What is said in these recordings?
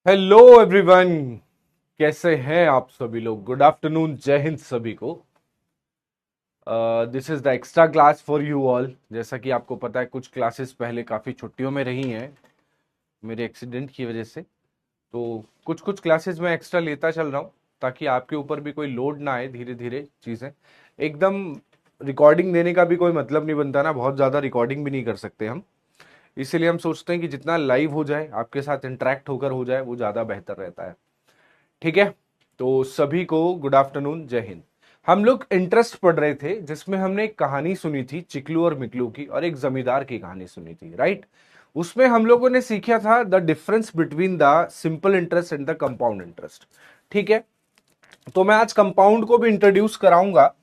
Hello everyone. कैसे हैं आप सभी लोग? गुड आफ्टरनून, जय हिंद सभी को। This is the extra class for you all. जैसा कि आपको पता है, कुछ क्लासेस पहले काफ़ी छुट्टियों में रही हैं मेरे एक्सीडेंट की वजह से। तो कुछ कुछ क्लासेस मैं एक्स्ट्रा लेता चल रहा हूँ ताकि आपके ऊपर भी कोई लोड ना आए। धीरे धीरे चीज़ें एकदम रिकॉर्डिंग देने का भी कोई मतलब नहीं बनता ना, बहुत ज़्यादा रिकॉर्डिंग भी नहीं कर सकते हम। इसीलिए हम सोचते हैं कि जितना लाइव हो जाए, आपके साथ इंटरेक्ट होकर हो जाए, वो ज़्यादा बेहतर रहता है। ठीक है, तो सभी को गुड आफ्टरनून, जय हिंद। हम लोग इंटरेस्ट पढ़ रहे थे जिसमें हमने एक कहानी सुनी थी चिकलू और मिकलू की, और एक जमींदार की कहानी सुनी थी, राइट। उसमें हम लोगों ने सीखा था the difference between the simple interest and the compound interest. ठीक है, तो मैं आज कंपाउंड को भी इंट्रोड्यूस कराऊंगा।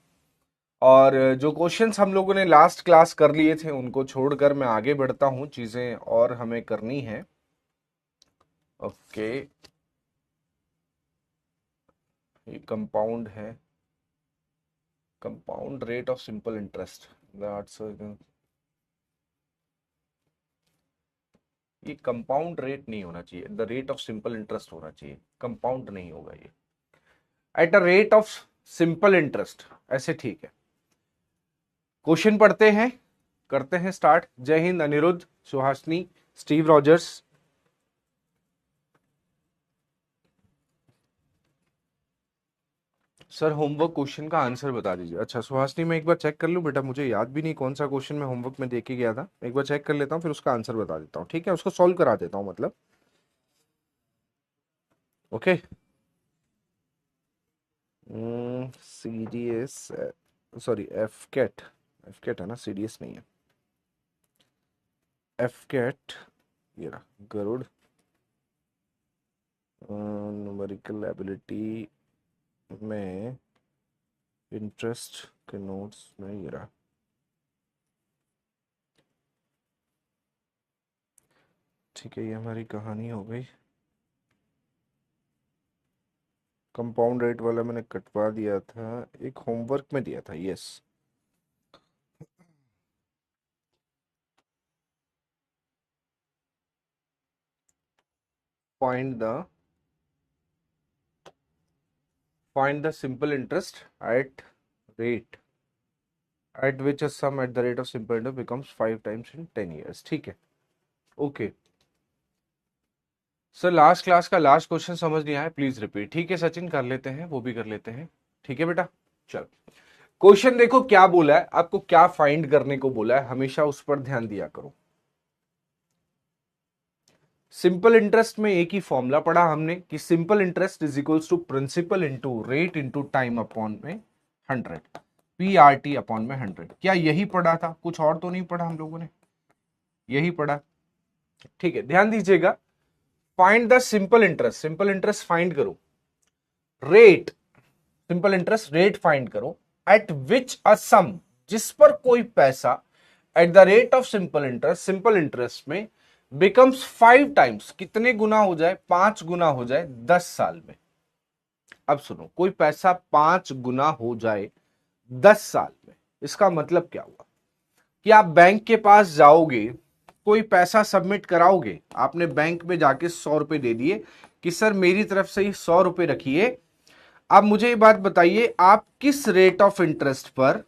और जो क्वेश्चंस हम लोगों ने लास्ट क्लास कर लिए थे उनको छोड़कर मैं आगे बढ़ता हूं, चीजें और हमें करनी है। ओके, ये कंपाउंड है, compound rate of simple interest. ये कंपाउंड रेट नहीं होना चाहिए, the rate of simple interest होना चाहिए, कंपाउंड नहीं होगा ये। Eight a rate of simple interest, ऐसे ठीक है। क्वेश्चन पढ़ते हैं, करते हैं स्टार्ट। जय हिंद Anirudh, Suhasini, Steve Rogers. Sir homework question का आंसर बता दीजिए। अच्छा सुहासनी, मैं एक बार चेक कर लूं बेटा, मुझे याद भी नहीं कौन सा क्वेश्चन मैं होमवर्क में दे के गया था। एक बार चेक कर लेता हूँ, फिर उसका आंसर बता देता हूँ। ठीक है, उसको सॉल्व करा देता हूँ मतलब। Okay. C D S, sorry F cat, F cat है ना, सी डी एस नहीं है। एफ कैट, ये रहा गरुड़ न्यूमेरिकल एबिलिटी में इंटरेस्ट के नोट्स में, ये रहा। ठीक है, ये हमारी कहानी हो गई। कंपाउंड रेट वाला मैंने कटवा दिया था, एक होमवर्क में दिया था, yes. Find the find the simple interest eight rate at which a sum at the rate of simple interest becomes 5 times in 10 years। ठीक है, ओके। सर लास्ट क्लास का लास्ट क्वेश्चन समझ नहीं आया, प्लीज रिपीट। ठीक है सचिन, कर लेते हैं, वो भी कर लेते हैं। ठीक है बेटा, चल। क्वेश्चन देखो क्या बोला है, आपको क्या फाइंड करने को बोला है, हमेशा उस पर ध्यान दिया करो। सिंपल इंटरेस्ट में एक ही फॉर्मूला पढ़ा हमने कि simple interest is equals to principal into rate into time upon में 100, PRT अपॉन में 100। क्या यही पढ़ा था? कुछ और तो नहीं पढ़ा हम लोगों ने? यही पढ़ा। ठीक है, ध्यान दीजिएगा। Find the simple interest, simple interest find करो। Rate, simple interest rate find करो। एट विच अ सम, जिस पर कोई पैसा, at the rate of simple interest, simple interest में बिकम्स 5 टाइम्स, कितने गुना हो जाए? 5 गुना हो जाए 10 साल में। अब सुनो, कोई पैसा 5 गुना हो जाए 10 साल में, इसका मतलब क्या हुआ कि आप बैंक के पास जाओगे, कोई पैसा सबमिट कराओगे, आपने बैंक में जाके 100 रुपए दे दिए कि सर मेरी तरफ से ही 100 रुपए रखिए। अब मुझे ये बात बताइए, आप किस रेट ऑफ इंटरेस्ट पर,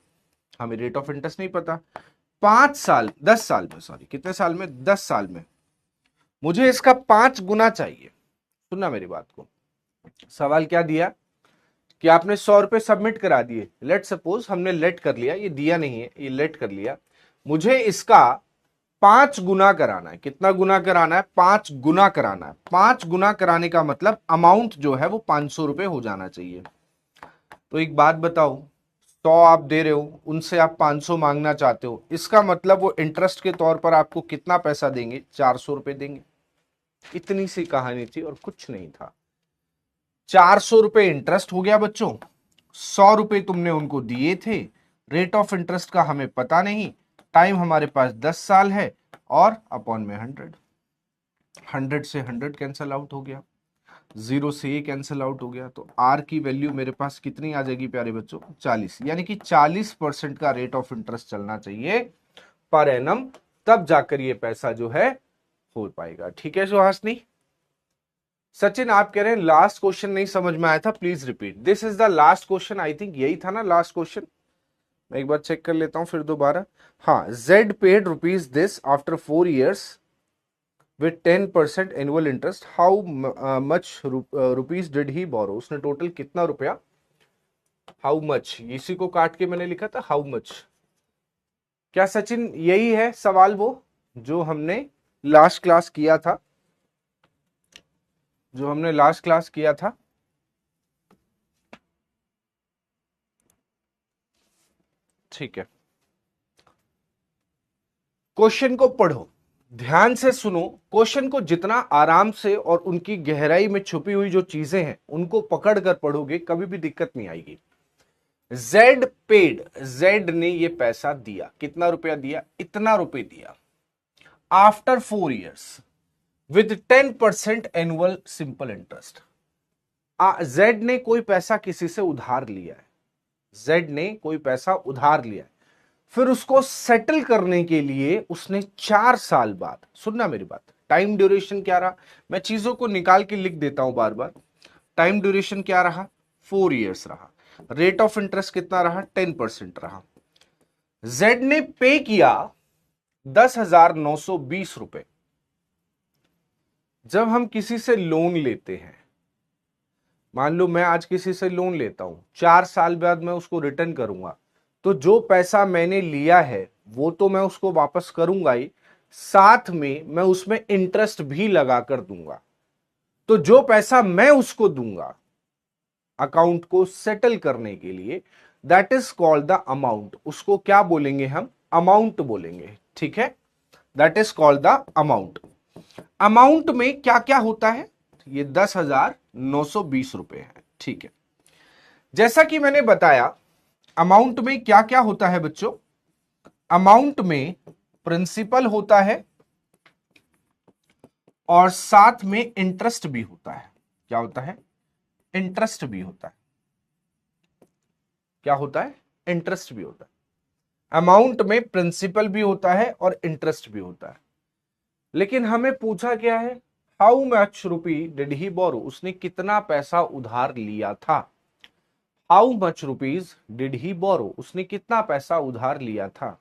हमें रेट ऑफ इंटरेस्ट नहीं पता, 5 साल, 10 साल में, सॉरी कितने साल में? 10 साल में मुझे इसका 5 गुना चाहिए। सुनना मेरी बात को, सवाल क्या दिया कि आपने 100 रुपए सबमिट करा दिए। लेट सपोज हमने लेट कर लिया, ये दिया नहीं है, ये लेट कर लिया। मुझे इसका 5 गुना कराना है। कितना गुना कराना है? 5 गुना कराना है। 5 गुना कराने का मतलब अमाउंट जो है वो 500 रुपए हो जाना चाहिए। तो एक बात बताओ, 100 आप दे रहे हो, उनसे आप 500 मांगना चाहते हो, इसका मतलब वो इंटरेस्ट के तौर पर आपको कितना पैसा देंगे? 400 रुपए देंगे। इतनी सी कहानी थी और कुछ नहीं था। 400 रुपए इंटरेस्ट हो गया बच्चों, 100 रुपए तुमने उनको दिए थे। रेट ऑफ इंटरेस्ट का हमें पता नहीं, टाइम हमारे पास 10 साल है, और अपॉन में 100। 100 से 100 कैंसल आउट हो गया, 0 से ये कैंसल आउट हो गया, तो आर की वैल्यू मेरे पास कितनी आ जाएगी प्यारे बच्चों? 40। यानी कि 40% का रेट ऑफ इंटरेस्ट चलना चाहिए पर एनम, तब जाकर ये पैसा जो है हो पाएगा। ठीक है सुहासनी? सचिन आप कह रहे हैं लास्ट क्वेश्चन नहीं समझ में आया था, please repeat. This is the last question, I think यही था ना लास्ट क्वेश्चन। मैं एक बार चेक कर लेता हूं फिर दोबारा। हाँ, Z paid rupees this after 4 years with 10% annual interest, how much rupees did he borrow, उसने टोटल कितना रुपया, हाउ मच, इसी को काट के मैंने लिखा था हाउ मच। क्या सचिन यही है सवाल वो जो हमने लास्ट क्लास किया था, जो हमने लास्ट क्लास किया था? ठीक है, क्वेश्चन को पढ़ो, ध्यान से सुनो, क्वेश्चन को जितना आराम से और उनकी गहराई में छुपी हुई जो चीजें हैं उनको पकड़ कर पढ़ोगे कभी भी दिक्कत नहीं आएगी। जेड पेड, जेड ने ये पैसा दिया, कितना रुपया दिया, इतना रुपए दिया, after 4 years with 10% annual simple interest. Z ने कोई पैसा किसी से उधार लिया है, जेड ने कोई पैसा उधार लिया है, फिर उसको सेटल करने के लिए उसने 4 साल बाद, सुनना मेरी बात, टाइम ड्यूरेशन क्या रहा, मैं चीजों को निकाल के लिख देता हूं बार बार। टाइम ड्यूरेशन क्या रहा, 4 years रहा, रेट ऑफ इंटरेस्ट कितना रहा, 10% रहा। जेड ने पे किया 10,920 रुपए। जब हम किसी से लोन लेते हैं, मान लो मैं आज किसी से लोन लेता हूं, 4 साल बाद मैं उसको रिटर्न करूंगा, तो जो पैसा मैंने लिया है वो तो मैं उसको वापस करूंगा ही, साथ में मैं उसमें इंटरेस्ट भी लगा कर दूंगा। तो जो पैसा मैं उसको दूंगा अकाउंट को सेटल करने के लिए, that is called the amount. उसको क्या बोलेंगे हम, अमाउंट बोलेंगे, ठीक है, that is called the amount. Amount में क्या क्या होता है, ये 10,920 रुपए है, ठीक है। जैसा कि मैंने बताया, अमाउंट में क्या क्या होता है बच्चों, अमाउंट में प्रिंसिपल होता है और साथ में इंटरेस्ट भी होता है। क्या होता है, इंटरेस्ट भी होता है। क्या होता है, इंटरेस्ट भी होता है। अमाउंट में प्रिंसिपल भी होता है और इंटरेस्ट भी होता है। लेकिन हमें पूछा क्या है, how much rupee did he borrow, उसने कितना पैसा उधार लिया था। How much rupees did he borrow, उसने कितना पैसा उधार लिया था।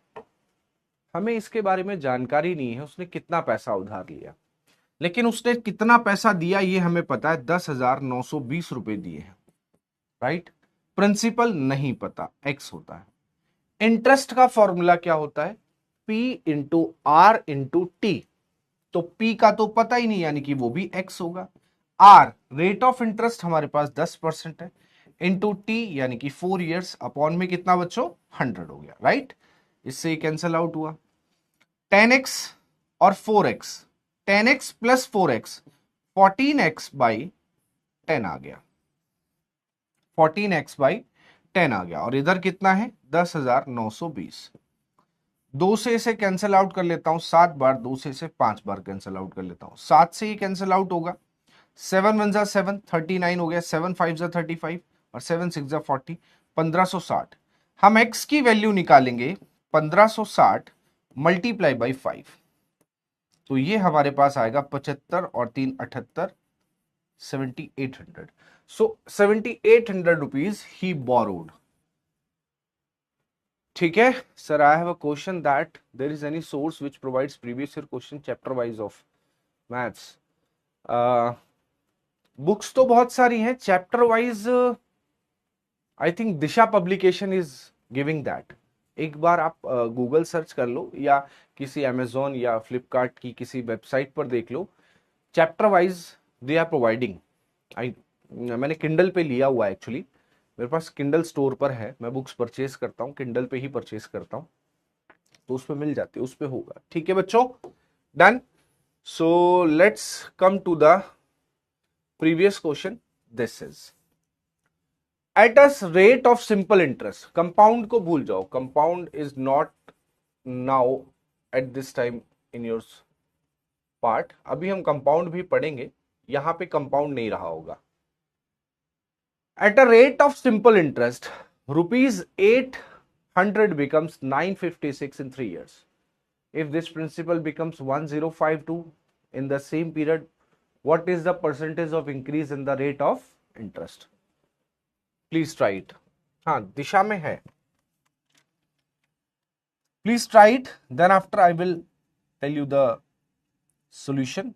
हमें इसके बारे में जानकारी नहीं है उसने कितना पैसा उधार लिया, लेकिन उसने कितना पैसा दिया ये हमें पता है, 10,920 रुपए दिए हैं, राइट। प्रिंसिपल नहीं पता, एक्स होता है। इंटरेस्ट का फॉर्मूला क्या होता है, P into R into T. तो P का तो पता ही नहीं, यानी कि वो भी एक्स होगा। आर रेट ऑफ इंटरेस्ट हमारे पास 10% है, इंटू टी यानी कि 4 years, अपॉन में कितना बच्चों, 100 हो गया, राइट। इससे कैंसल आउट हुआ। 10x और 4x, 10x plus 4x, 14x by 10 आ गया, 14x बाई 10 आ गया। और इधर कितना है, 10,920। 2 से इसे कैंसिल आउट कर लेता हूं 7 बार, 2 से इसे 5 बार कैंसिल आउट कर लेता हूं, 7 से ही कैंसिल आउट होगा, 7 1 जा 7, 39 हो गया, 7 5 जा 35 और 7 6 जा 40, 1560। हम x की वैल्यू निकालेंगे, 1560 मल्टीप्लाई बाई 5, तो ये हमारे पास आएगा 75 और 3 78, 7800। सो 7800 रुपीज ही बोरोड, ठीक है sir. I have a question that there is any source which provides previous year question chapter wise of maths. Books तो बहुत सारी हैं, chapter wise I think Disha publication is giving that. एक बार आप गूगल सर्च कर लो या किसी अमेजोन या फ्लिपकार्ट की किसी वेबसाइट पर देख लो, chapter wise they are providing. मैंने किंडल पे लिया हुआ है एक्चुअली, मेरे पास किंडल स्टोर पर है, मैं बुक्स परचेज करता हूँ किंडल पे ही परचेज करता हूँ, तो उस पर मिल जाती है, उस पर होगा, ठीक है बच्चों, done. So let's come to the previous question. This is at a rate of simple interest, compound को भूल जाओ, compound is not now at this time in your part, अभी हम कंपाउंड भी पढ़ेंगे, यहां पे कंपाउंड नहीं रहा होगा। Eight a rate of simple interest rupees 800 becomes 956 in 3 years. If this principal becomes 1052 in the same period, What is the percentage of increase in the rate of interest? Please try it. हाँ, दिशा में है. Please try it. Then after I will tell you the solution.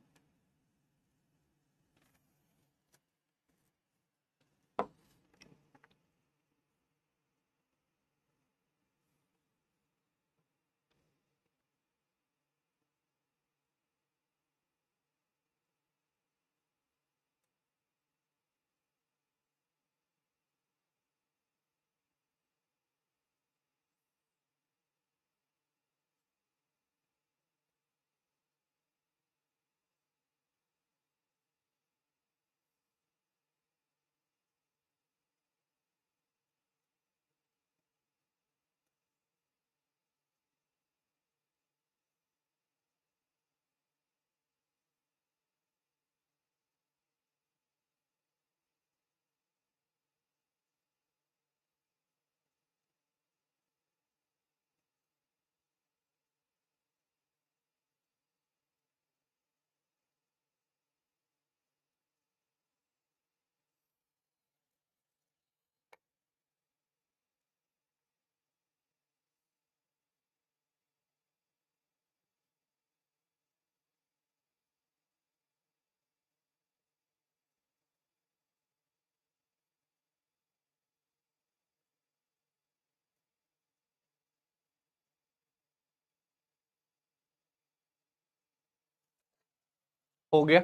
हो गया?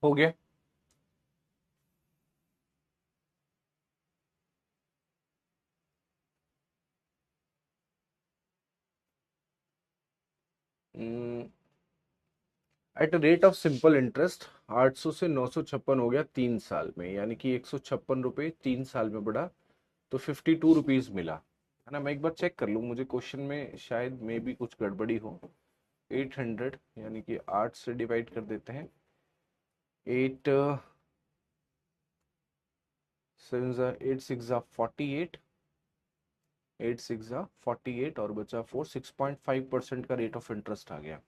हो गया? At rate of simple interest 800 से 956 हो गया 3 साल में, यानी कि 156 रुपए 3 साल में बढ़ा, तो 52 रुपीज मिला, है ना? मैं एक बार चेक कर लूँ, मुझे क्वेश्चन में शायद में भी कुछ गड़बड़ी हो. 800 यानी कि 8 से डिवाइड कर देते हैं. 8 8 6 48, 8 6 48 और बचा 4. 6.5% का रेट ऑफ इंटरेस्ट आ गया.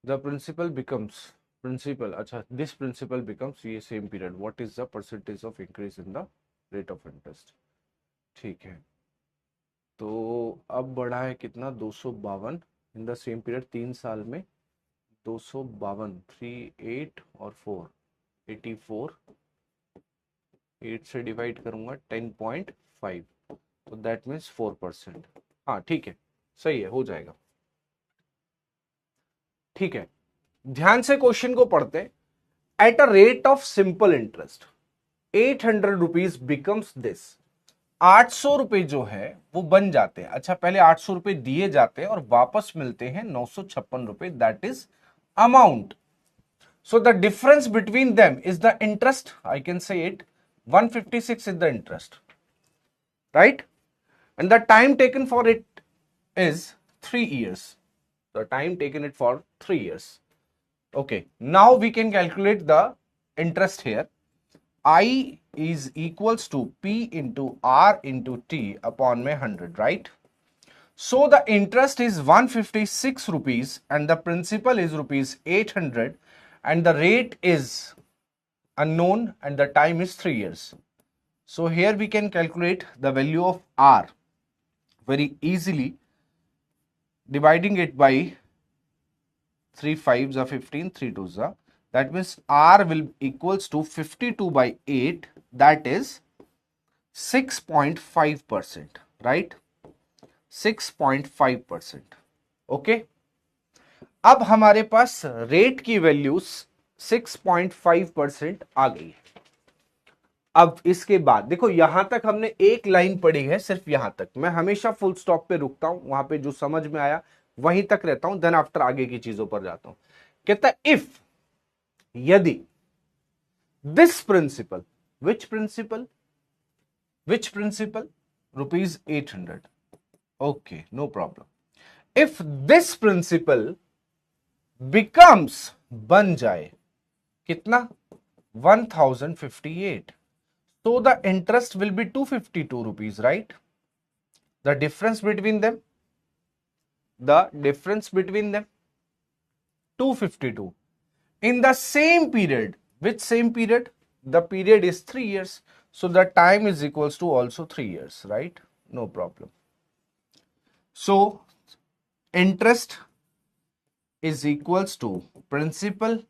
द प्रिंसिपल बिकम्स, प्रिंसिपल, अच्छा, दिस प्रिंसिपल बिकम्स, ये same period, what is the percentage of increase in the rate of interest? ठीक है, तो अब बढ़ा है कितना? 252 इन द सेम पीरियड, 3 साल में 252. 3 8 और 4 84. 8 से डिवाइड करूंगा 10.5, तो दैट मीन्स 4%. हाँ ठीक है, सही है, हो जाएगा. ठीक है, ध्यान से क्वेश्चन को पढ़ते हैं. Eight a rate of simple interest 800 rupees becomes this. 800 रुपए जो है वो बन जाते हैं. अच्छा, पहले 800 रुपए दिए जाते हैं और वापस मिलते हैं 956 रुपए, that is amount. So the difference between them is the interest. I can say it. 156 is the interest, right? And the time taken for it is 3 years. The time taken it for 3 years. Okay. Now we can calculate the interest here. I is equals to P into R into T upon my 100, right? So the interest is 156 rupees and the principal is rupees 800 and the rate is unknown and the time is 3 years. So here we can calculate the value of R very easily, dividing it by 3 5s are 15, 3 2s are. That means R will equals to 52 by 8, that is 6.5%, right? 6.5%. Okay, अब हमारे पास rate की value 6.5% आ गई है. अब इसके बाद देखो, यहां तक हमने एक लाइन पढ़ी है, सिर्फ यहां तक. मैं हमेशा फुल स्टॉप पे रुकता हूं, वहां पे जो समझ में आया वहीं तक रहता हूं, देन आफ्टर आगे की चीजों पर जाता हूं. कहता है इफ, यदि, this principal, which principal, which principal, rupees 800. Okay, no problem. If this principal becomes, बन जाए कितना? 1058. So the interest will be 252 rupees, right? The difference between them, the difference between them, 252. In the same period, which same period? The period is 3 years. So the time is equals to also 3 years, right? No problem. So interest is equals to principal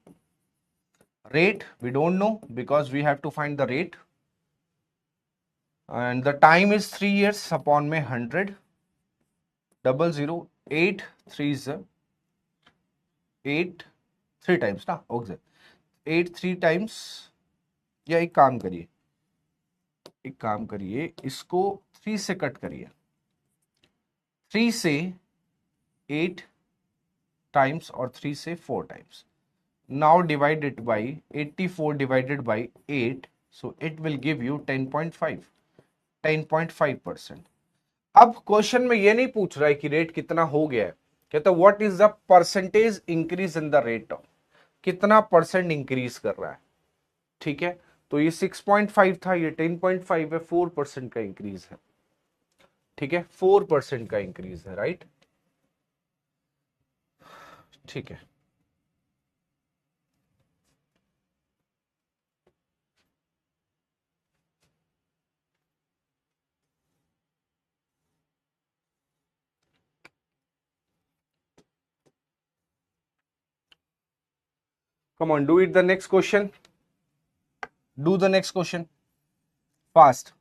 rate. We don't know because we have to find the rate. And the time is 3 years upon में 100. 00 8 3 is 8 3 times ना, okay 8 3 times. या एक काम करिए इसको 3 से cut करिए, 3 से 8 टाइम्स और 3 से 4 times. Now divide it by 84 divided by 8, so it will give you 10.5%. अब क्वेश्चन में ये नहीं पूछ रहा है कि रेट कितना हो गया है, कहता है what is the percentage increase in the rate of, कितना परसेंट इंक्रीज कर रहा है. ठीक है, तो ये 6.5 था, ये 10.5 है, 4% का इंक्रीज है. ठीक है, 4% का इंक्रीज है, राइट. ठीक है, come on, do it the next question. Do the next question fast.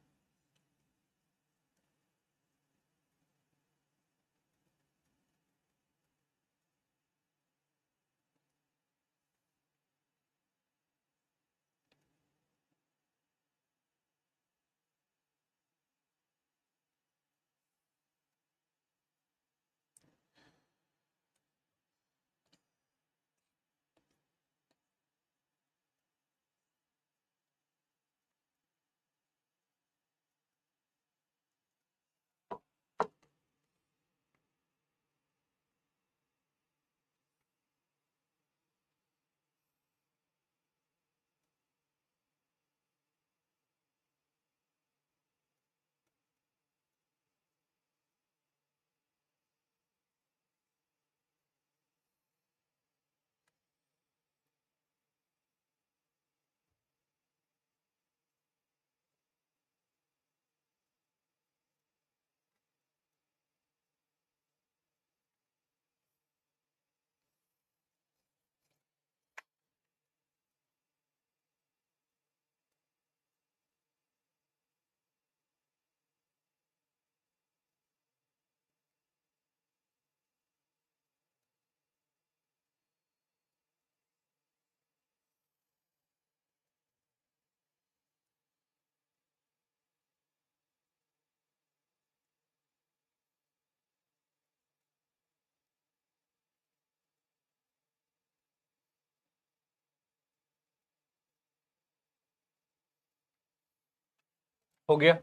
हो गया,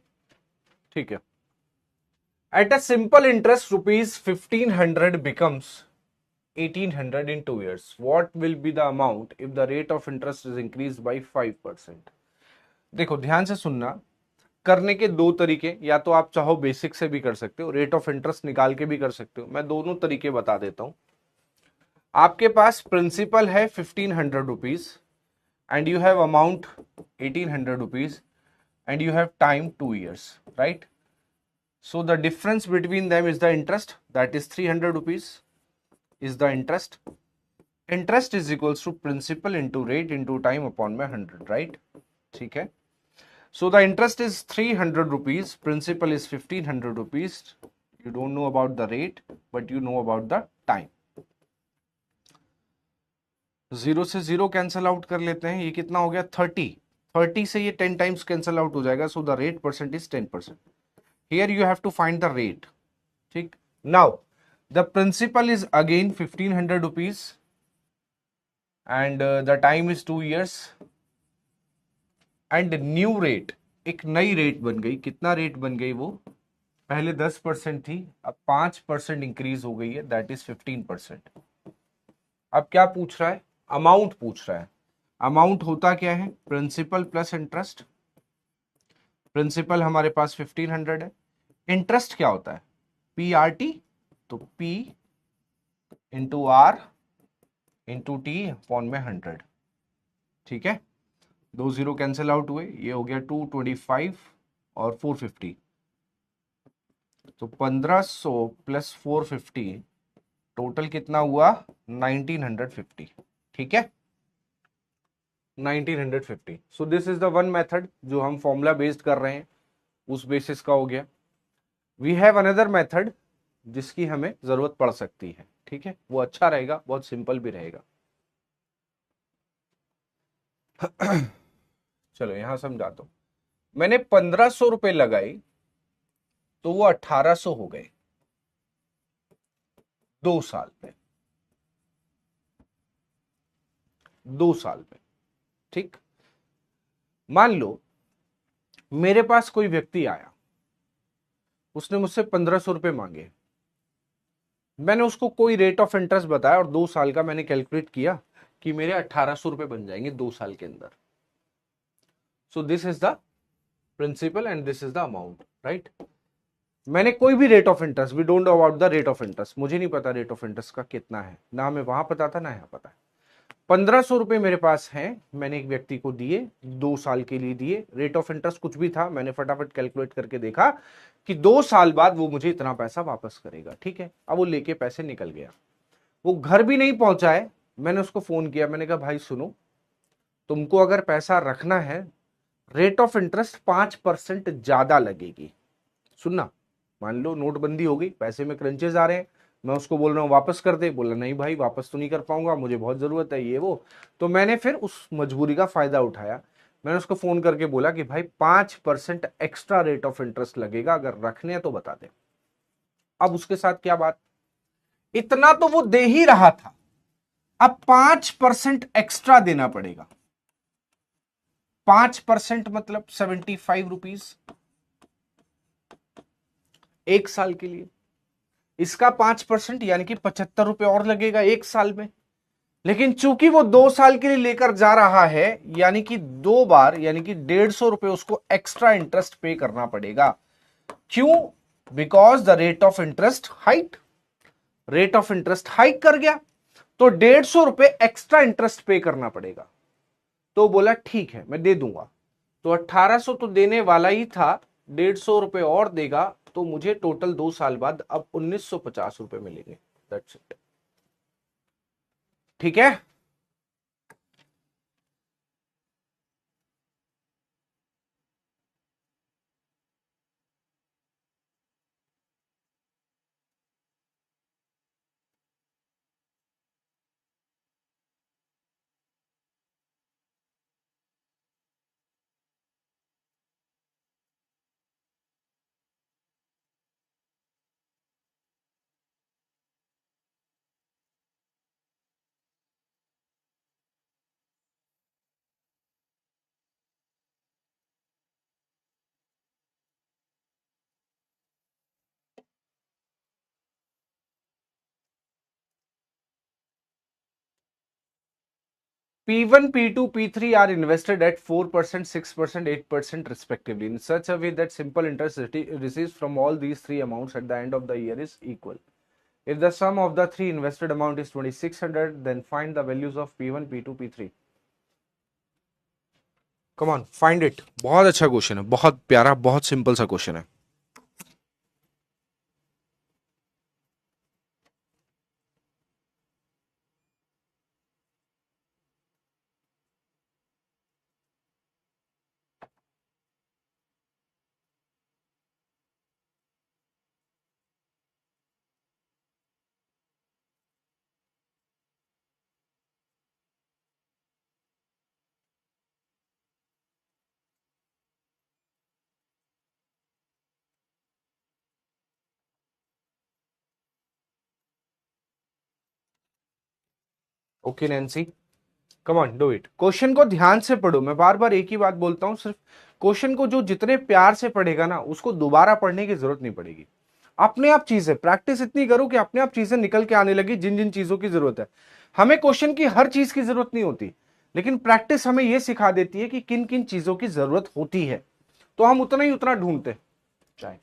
ठीक है. At a simple interest, rupees 1500 becomes 1800 in 2 years. What will be the amount if the rate of interest is increased by 5%? देखो ध्यान से सुनना, करने के दो तरीके, या तो आप चाहो बेसिक से भी कर सकते हो, रेट ऑफ इंटरेस्ट निकाल के भी कर सकते हो. मैं दोनों तरीके बता देता हूं. आपके पास प्रिंसिपल है 1500 rupees and you have amount 1800 rupees and you have time 2 years, right? So the difference between them is the interest, that is 300 rupees is the interest. Interest is equals to principal into rate into time upon my 100, right? ठीक है. So the interest is 300 rupees, principal is 1500 rupees. You don't know about the rate, but you know about the time. 0 से 0 cancel out कर लेते हैं. ये कितना हो गया? 30 से ये 10 टाइम्स कैंसल आउट हो जाएगा. So the rate percent is 10%. Here you have to find the rate. ठीक. Now the principal is again 1500 rupees and the time is 2 years and new rate, एक नई रेट बन गई. कितना रेट बन गई? वो पहले 10% थी, अब 5% इंक्रीज हो गई है, दैट इज 15%. अब क्या पूछ रहा है? अमाउंट पूछ रहा है. अमाउंट होता क्या है? Principal plus interest. प्रिंसिपल हमारे पास 1500 है. इंटरेस्ट क्या होता है? PRT. तो P into R into T upon में 100। ठीक है, 2 0 कैंसिल आउट हुए, ये हो गया 225 और 450, तो 1500 प्लस 450 टोटल कितना हुआ 1950। ठीक है, 1950। सो this is the one method जो हम फॉर्मूला बेस्ड कर रहे हैं, उस बेसिस का हो गया। वी हैव अनदर मेथड जिसकी हमें जरूरत पड़ सकती है। ठीक है, वो अच्छा रहेगा, बहुत सिंपल भी रहेगा। चलो यहां समझाता हूं। मैंने 1500 रुपए लगाई तो वो 1800 हो गए 2 साल में, 2 साल में। ठीक, मान लो मेरे पास कोई व्यक्ति आया, उसने मुझसे 1500 रुपए मांगे, मैंने उसको कोई रेट ऑफ इंटरेस्ट बताया और 2 साल का मैंने कैलकुलेट किया कि मेरे 1800 रुपए बन जाएंगे 2 साल के अंदर। So this is the principal and this is the amount, right. मैंने कोई भी rate of interest, we don't know about the rate of interest, मुझे नहीं पता रेट ऑफ इंटरेस्ट का कितना है, ना हमें वहां पता था ना यहाँ पता है। 1500 रुपए मेरे पास हैं, मैंने एक व्यक्ति को दिए, 2 साल के लिए दिए, रेट ऑफ इंटरेस्ट कुछ भी था, मैंने फटाफट कैलकुलेट करके देखा कि 2 साल बाद वो मुझे इतना पैसा वापस करेगा। ठीक है, अब वो लेके पैसे निकल गया, वो घर भी नहीं पहुंचा है। मैंने उसको फोन किया, मैंने कहा भाई सुनो, तुमको अगर पैसा रखना है, रेट ऑफ इंटरेस्ट 5% ज्यादा लगेगी। सुनना, मान लो नोटबंदी हो गई, पैसे में क्रंचेस आ रहे हैं, मैं उसको बोल रहा हूँ वापस कर दे, बोला नहीं भाई वापस तो नहीं कर पाऊंगा, मुझे बहुत जरूरत है ये वो। तो मैंने फिर उस मजबूरी का फायदा उठाया, मैंने उसको फोन करके बोला कि भाई 5% एक्स्ट्रा रेट ऑफ इंटरेस्ट लगेगा, अगर रखने हैं तो बता दे। अब उसके साथ क्या बात, इतना तो वो दे ही रहा था, अब 5% एक्स्ट्रा देना पड़ेगा। 5% मतलब 75 रुपीज 1 साल के लिए, इसका 5% यानी कि 75 रुपए और लगेगा 1 साल में। लेकिन चूंकि वो 2 साल के लिए लेकर जा रहा है, यानी कि 2 बार, यानी कि 150 रुपए उसको एक्स्ट्रा इंटरेस्ट पे करना पड़ेगा। क्यों? Because the rate of interest height, rate of interest hike कर गया, तो 150 रुपए एक्स्ट्रा इंटरेस्ट पे करना पड़ेगा। तो बोला ठीक है मैं दे दूंगा, तो 1800 तो देने वाला ही था, 150 रुपए और देगा, तो मुझे टोटल 2 साल बाद अब 1950 रुपए मिलेंगे। That's it. ठीक है, P1, P2, P3 are invested at 4%, 6%, 8% respectively in such a way that simple interest received from all these three amounts at the end of the year is equal. If the sum of the three invested amount is 2600, then find the values of P1, P2, P3. Come on, find it. बहुत अच्छा question है, बहुत प्यारा, बहुत simple सा question है। Okay Nancy, come on do it. Question को ध्यान से पढ़ो, मैं बार बार एक ही बात बोलता हूं, सिर्फ क्वेश्चन को जो जितने प्यार से पढ़ेगा ना, उसको दोबारा पढ़ने की जरूरत नहीं पड़ेगी। अपने आप चीजें प्रैक्टिस इतनी करो कि अपने आप चीजें निकल के आने लगी, जिन जिन चीजों की जरूरत है। हमें क्वेश्चन की हर चीज की जरूरत नहीं होती, लेकिन प्रैक्टिस हमें यह सिखा देती है कि किन किन चीजों की जरूरत होती है, तो हम उतना ही उतना ढूंढते। चाहे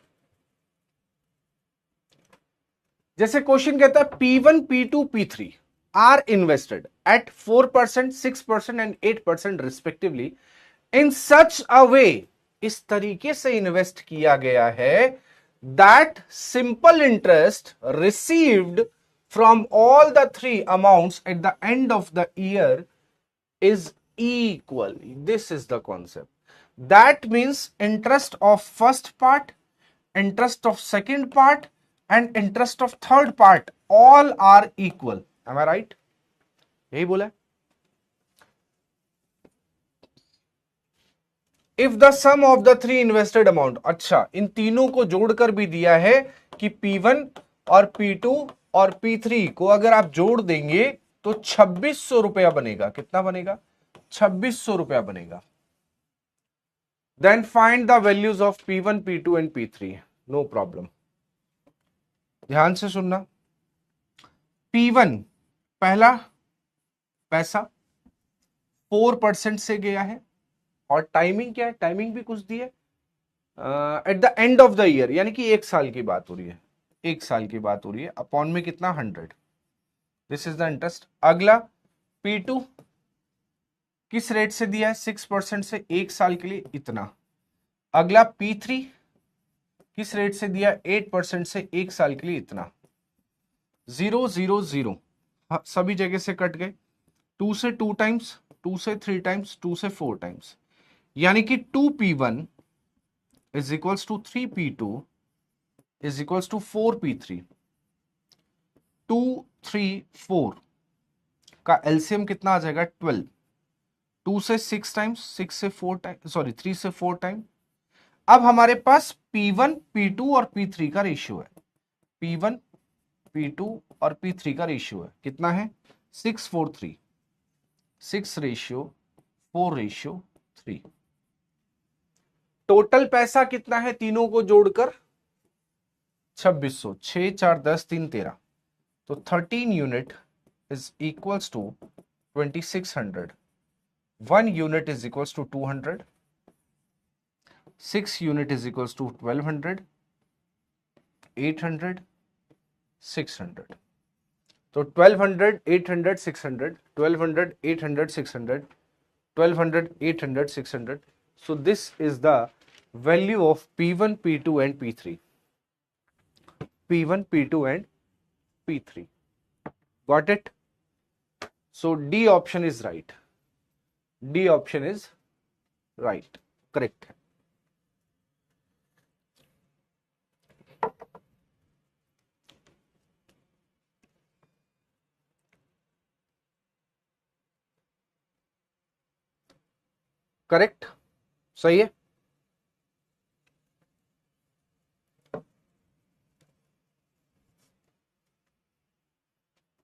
जैसे क्वेश्चन कहता है P1, P2, P3 are invested at 4%, 6% and 8% respectively in such a way, इस तरीके से इन्वेस्ट किया गया है that simple interest received from all the three amounts at the end of the year is equal. This is the concept. That means interest of first part, interest of second part, and interest of third part all are equal. Am I right? यही बोला है. If the sum of the three invested amount, अच्छा इन तीनों को जोड़कर भी दिया है कि P1 और P2 और P3 को अगर आप जोड़ देंगे तो 2600 रुपया बनेगा. कितना बनेगा? 2600 रुपया बनेगा. Then find the values of P1, P2 and P3. No problem. ध्यान से सुनना. P1 पहला पैसा 4% से गया है और टाइमिंग क्या है? टाइमिंग भी कुछ दी है eight the end of the year, यानी कि 1 साल की बात हो रही है. 1 साल की बात हो रही है. अपॉन में कितना? 100. This is the interest. अगला P2 किस रेट से दिया है? 6% से 1 साल के लिए इतना. अगला P3 किस रेट से दिया? 8% से 1 साल के लिए इतना. 0 0 0 सभी जगह से कट गए. 2 से 2 टाइम्स, 2 से 3 टाइम्स, 2 से 4 टाइम्स, यानी कि 2P1 is equals to 3P2 is equals to 4P3. 2 3 4 का एलसीएम कितना आ जाएगा? 12. 2 से 6 टाइम्स, 6 से 4 टाइम, सॉरी 3 से 4 टाइम. अब हमारे पास P1, P2 और P3 का रेशियो है. P1, P2 और P3 का रेशियो है. कितना है? 6:4:3. 6:4:3. टोटल पैसा कितना है तीनों को जोड़कर? 2600. 6 4 10 3 13. तो 13 unit is equals to 2600. 1 unit is equals to 200. 6 unit is equals to 1200. 800. 600. तो 1200, 800, 600, 1200, 800, 600, 1200, 800, 600. So this is the value of P1, P2 and P3. P1, P2 and P3. Got it? So D option is right. D option is right. Correct. Correct. सही है.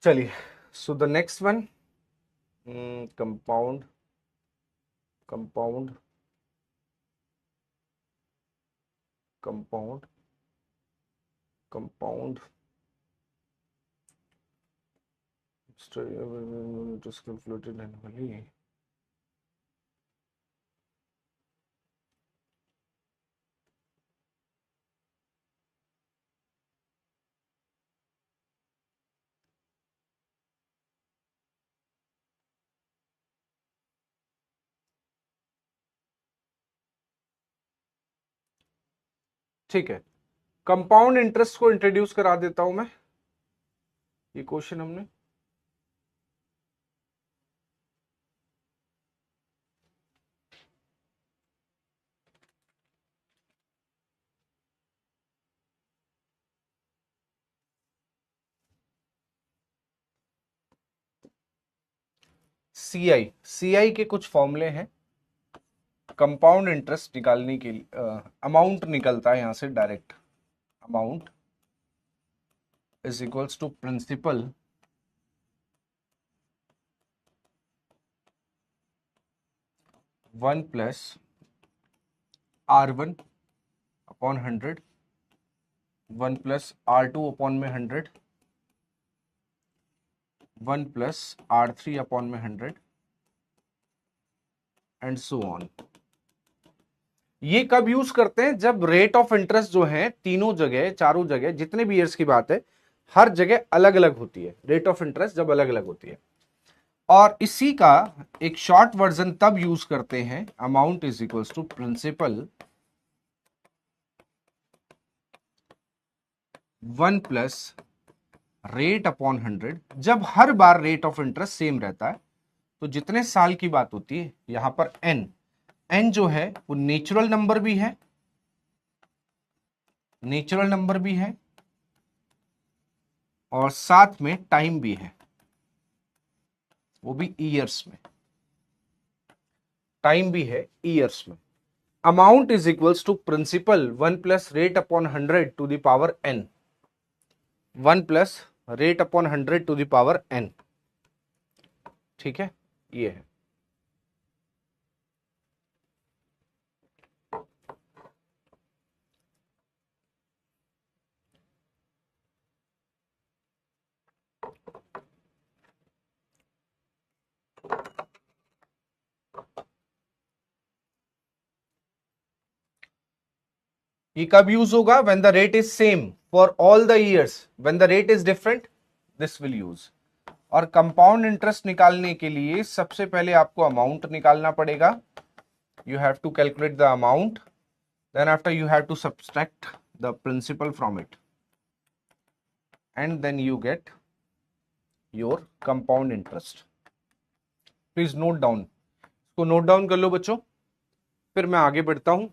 चलिए. So the next one, compound compound compound compound calculated annually. ठीक है. Compound interest को introduce करा देता हूं मैं. ये क्वेश्चन हमने सीआई के कुछ फॉर्मूले हैं. कंपाउंड इंटरेस्ट निकालने के लिए अमाउंट निकलता है यहां से direct. Amount is equals to principal one plus R1 upon 100, 1 plus R2 upon में 100, 1 प्लस R3 अपॉन में 100 एंड सो ऑन. ये कब यूज करते हैं? जब रेट ऑफ इंटरेस्ट जो है तीनों जगह, चारों जगह, जितने भी ईयर्स की बात है, हर जगह अलग अलग होती है, रेट ऑफ इंटरेस्ट जब अलग अलग होती है। और इसी का एक शॉर्ट वर्जन तब यूज करते हैं, amount is equals to principal 1 plus rate upon 100, जब हर बार रेट ऑफ इंटरेस्ट सेम रहता है। तो जितने साल की बात होती है, यहां पर एन जो है वो नेचुरल नंबर भी है, नेचुरल नंबर भी है और साथ में टाइम भी है, वो भी ईयर्स में, टाइम भी है ईयर्स में। Amount is equals to principal 1 plus rate upon 100 to the power N, 1 plus rate upon 100 to the power N. ठीक है, ये है। ये कब यूज होगा? When the rate is same for all the years, when the rate is different this will use. और compound interest निकालने के लिए सबसे पहले आपको अमाउंट निकालना पड़ेगा। You have to calculate the amount, then after you have to subtract the principal from it and then you get your compound interest. Please note down, इसको नोट डाउन कर लो बच्चों, फिर मैं आगे बढ़ता हूं।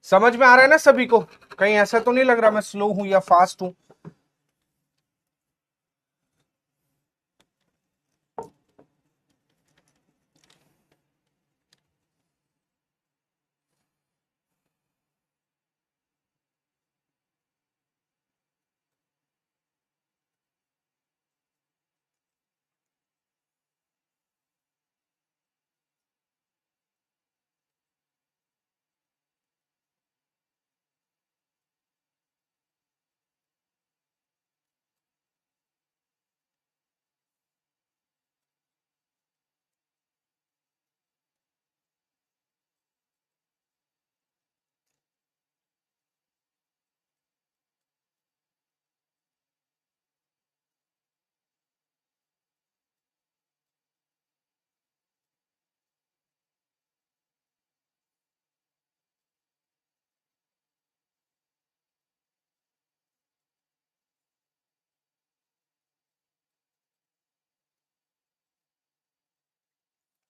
समझ में आ रहा है ना सभी को? कहीं ऐसा तो नहीं लग रहा मैं स्लो हूं या फास्ट हूं?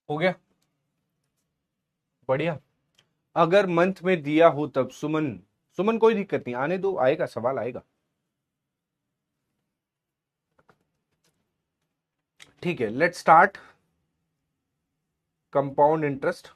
हो गया? बढ़िया। अगर मंथ में दिया हो तब सुमन, सुमन कोई दिक्कत नहीं, आने दो, आएगा, सवाल आएगा। ठीक है, let's start compound interest.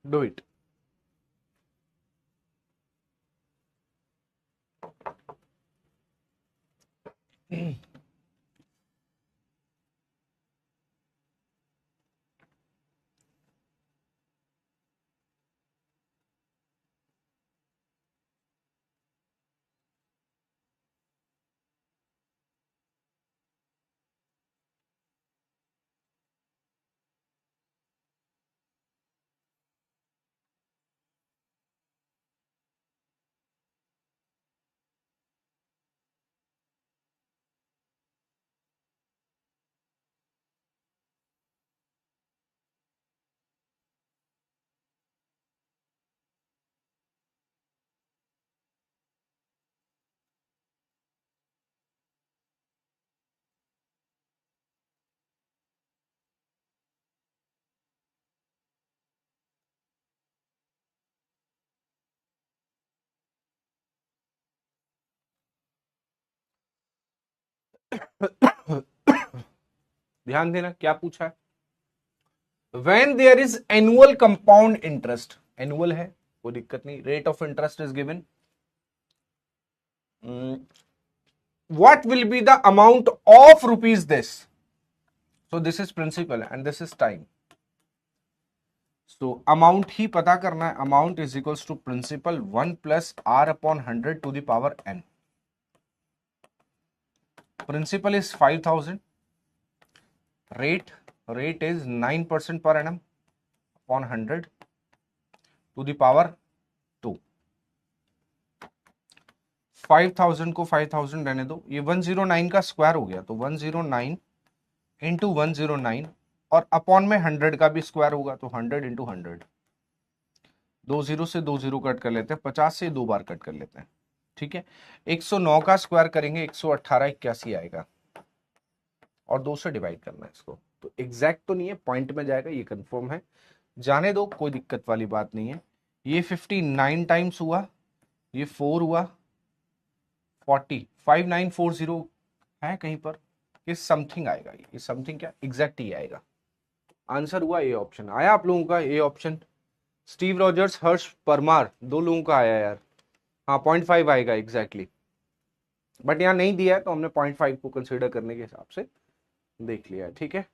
Do it. ध्यान देना क्या पूछा है। When there is annual compound interest, annual है कोई दिक्कत नहीं, rate of interest is given, what will be the amount of rupees this? So this is principal and this is time. So amount ही पता करना है, amount is equals to principal 1 plus R upon 100 to the power n. Principal is 5000, rate is 9% per annum upon 100 to the power 2. 5000 को 5000 रहने दो, ये 109 का square हो गया, तो 109 इंटू 109 और अपॉन में 100 का भी स्क्वायर होगा, तो 100 इंटू 100. 20 से 20 कट कर लेते हैं, 50 से 2 बार कट कर लेते हैं. ठीक है, 109 का स्क्वायर करेंगे 11881 आएगा और 2 से डिवाइड करना है इसको. तो एग्जैक्ट तो नहीं है, पॉइंट में जाएगा, ये कंफर्म है, जाने दो, कोई दिक्कत वाली बात नहीं है. ये 59 टाइम्स हुआ, ये 4 हुआ, 40, 5940 है कहीं पर, ये समथिंग आएगा, ये समथिंग क्या एग्जैक्ट ही आएगा. आंसर हुआ ए ऑप्शन. आया आप लोगों का ए ऑप्शन? स्टीव रॉजर्स, हर्ष परमार, 2 लोगों का आया यार. हाँ 0.5 आएगा एग्जैक्टली, बट यहाँ नहीं दिया है तो हमने 0.5 को कंसिडर करने के हिसाब से देख लिया है. ठीक है,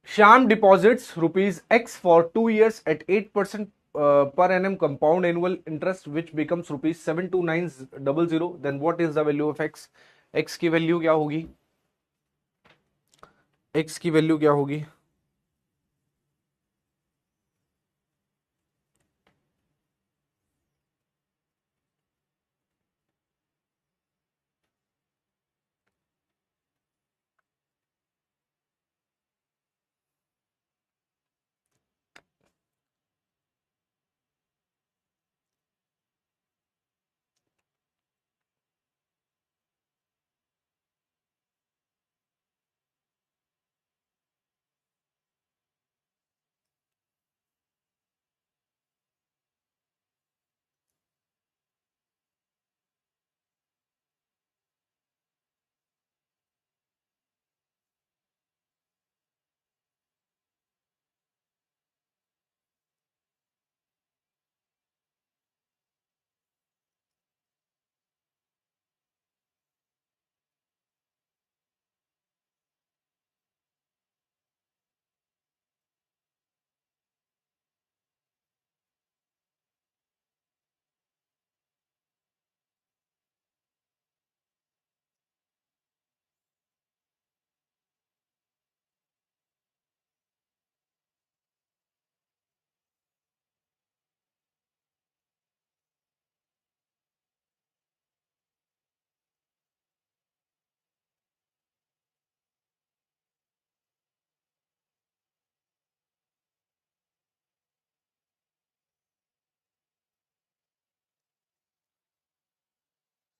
Shyam deposits rupees X for 2 years at 8% per annum compound annual interest, which becomes rupees 72900. Then what is the value of X? X की वैल्यू क्या होगी? X की वैल्यू क्या होगी?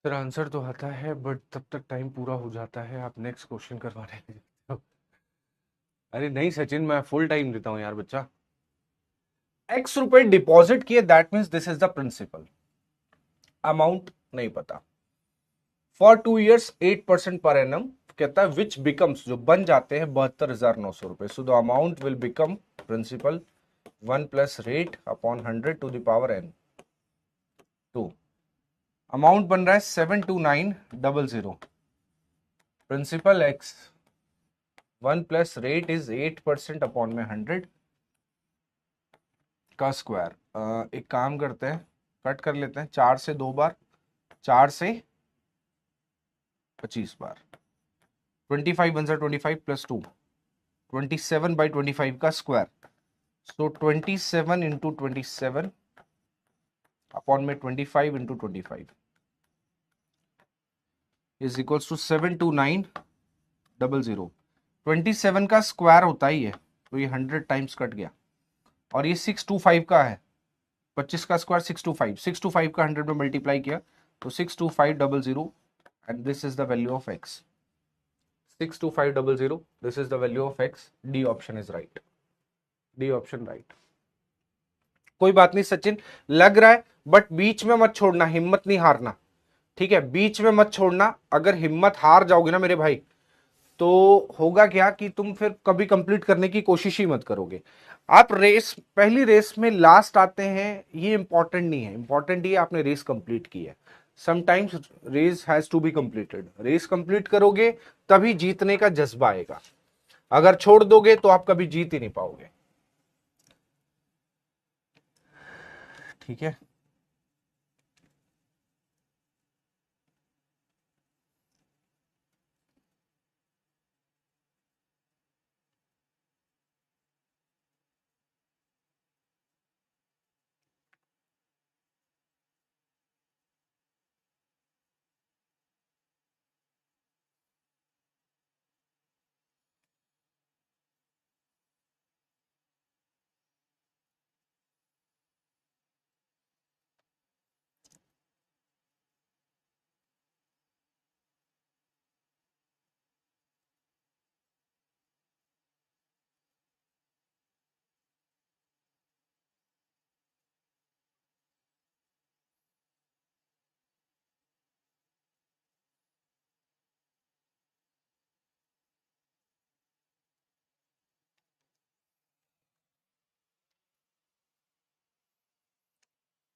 सर आंसर तो आता है बट तब तक टाइम पूरा हो जाता है, आप नेक्स्ट क्वेश्चन करवाने लग जाते हो. अरे नहीं सचिन, मैं फुल टाइम देता हूं यार बच्चा. X रुपए डिपॉजिट किए, that means this is the principal. Amount नहीं पता. फॉर 2 years 8% पर एनम कहता है, विच बिकम्स, जो बन जाते हैं 72,900 रुपए. So the amount will become principal 1 plus rate upon 100 to the power n. 2 amount बन रहा है 72900. Principal x 1 plus rate is 8% upon में 100 का स्क्वायर. एक काम करते हैं, कट कर लेते हैं, 4 से 2 बार, 4 से 25 बार. 25 बन 25 प्लस 2, 27/25 का स्क्वायर. सो 27 इंटू 27 अपॉन में 25 इंटू 25 इज इक्वल्स टू 72900. 27 का स्क्वायर होता ही है, तो ये 100 टाइम्स कट गया. और ये 625 का है, 25 का स्क्वायर 625, 625 का 100 में मल्टीप्लाई किया तो 62500, and this is the value of x. 62500, this is the value of x. D option is right. D option right. कोई बात नहीं सचिन, लग रहा है बट बीच में मत छोड़ना, हिम्मत नहीं हारना. ठीक है, बीच में मत छोड़ना. अगर हिम्मत हार जाओगे ना मेरे भाई, तो होगा क्या कि तुम फिर कभी कंप्लीट करने की कोशिश ही मत करोगे. आप रेस, पहली रेस में लास्ट आते हैं, ये इंपॉर्टेंट नहीं है. इंपॉर्टेंट ये आपने रेस कंप्लीट की है. Sometimes race has to be completed. Race complete करोगे तभी जीतने का जज्बा आएगा, अगर छोड़ दोगे तो आप कभी जीत ही नहीं पाओगे। ठीक है,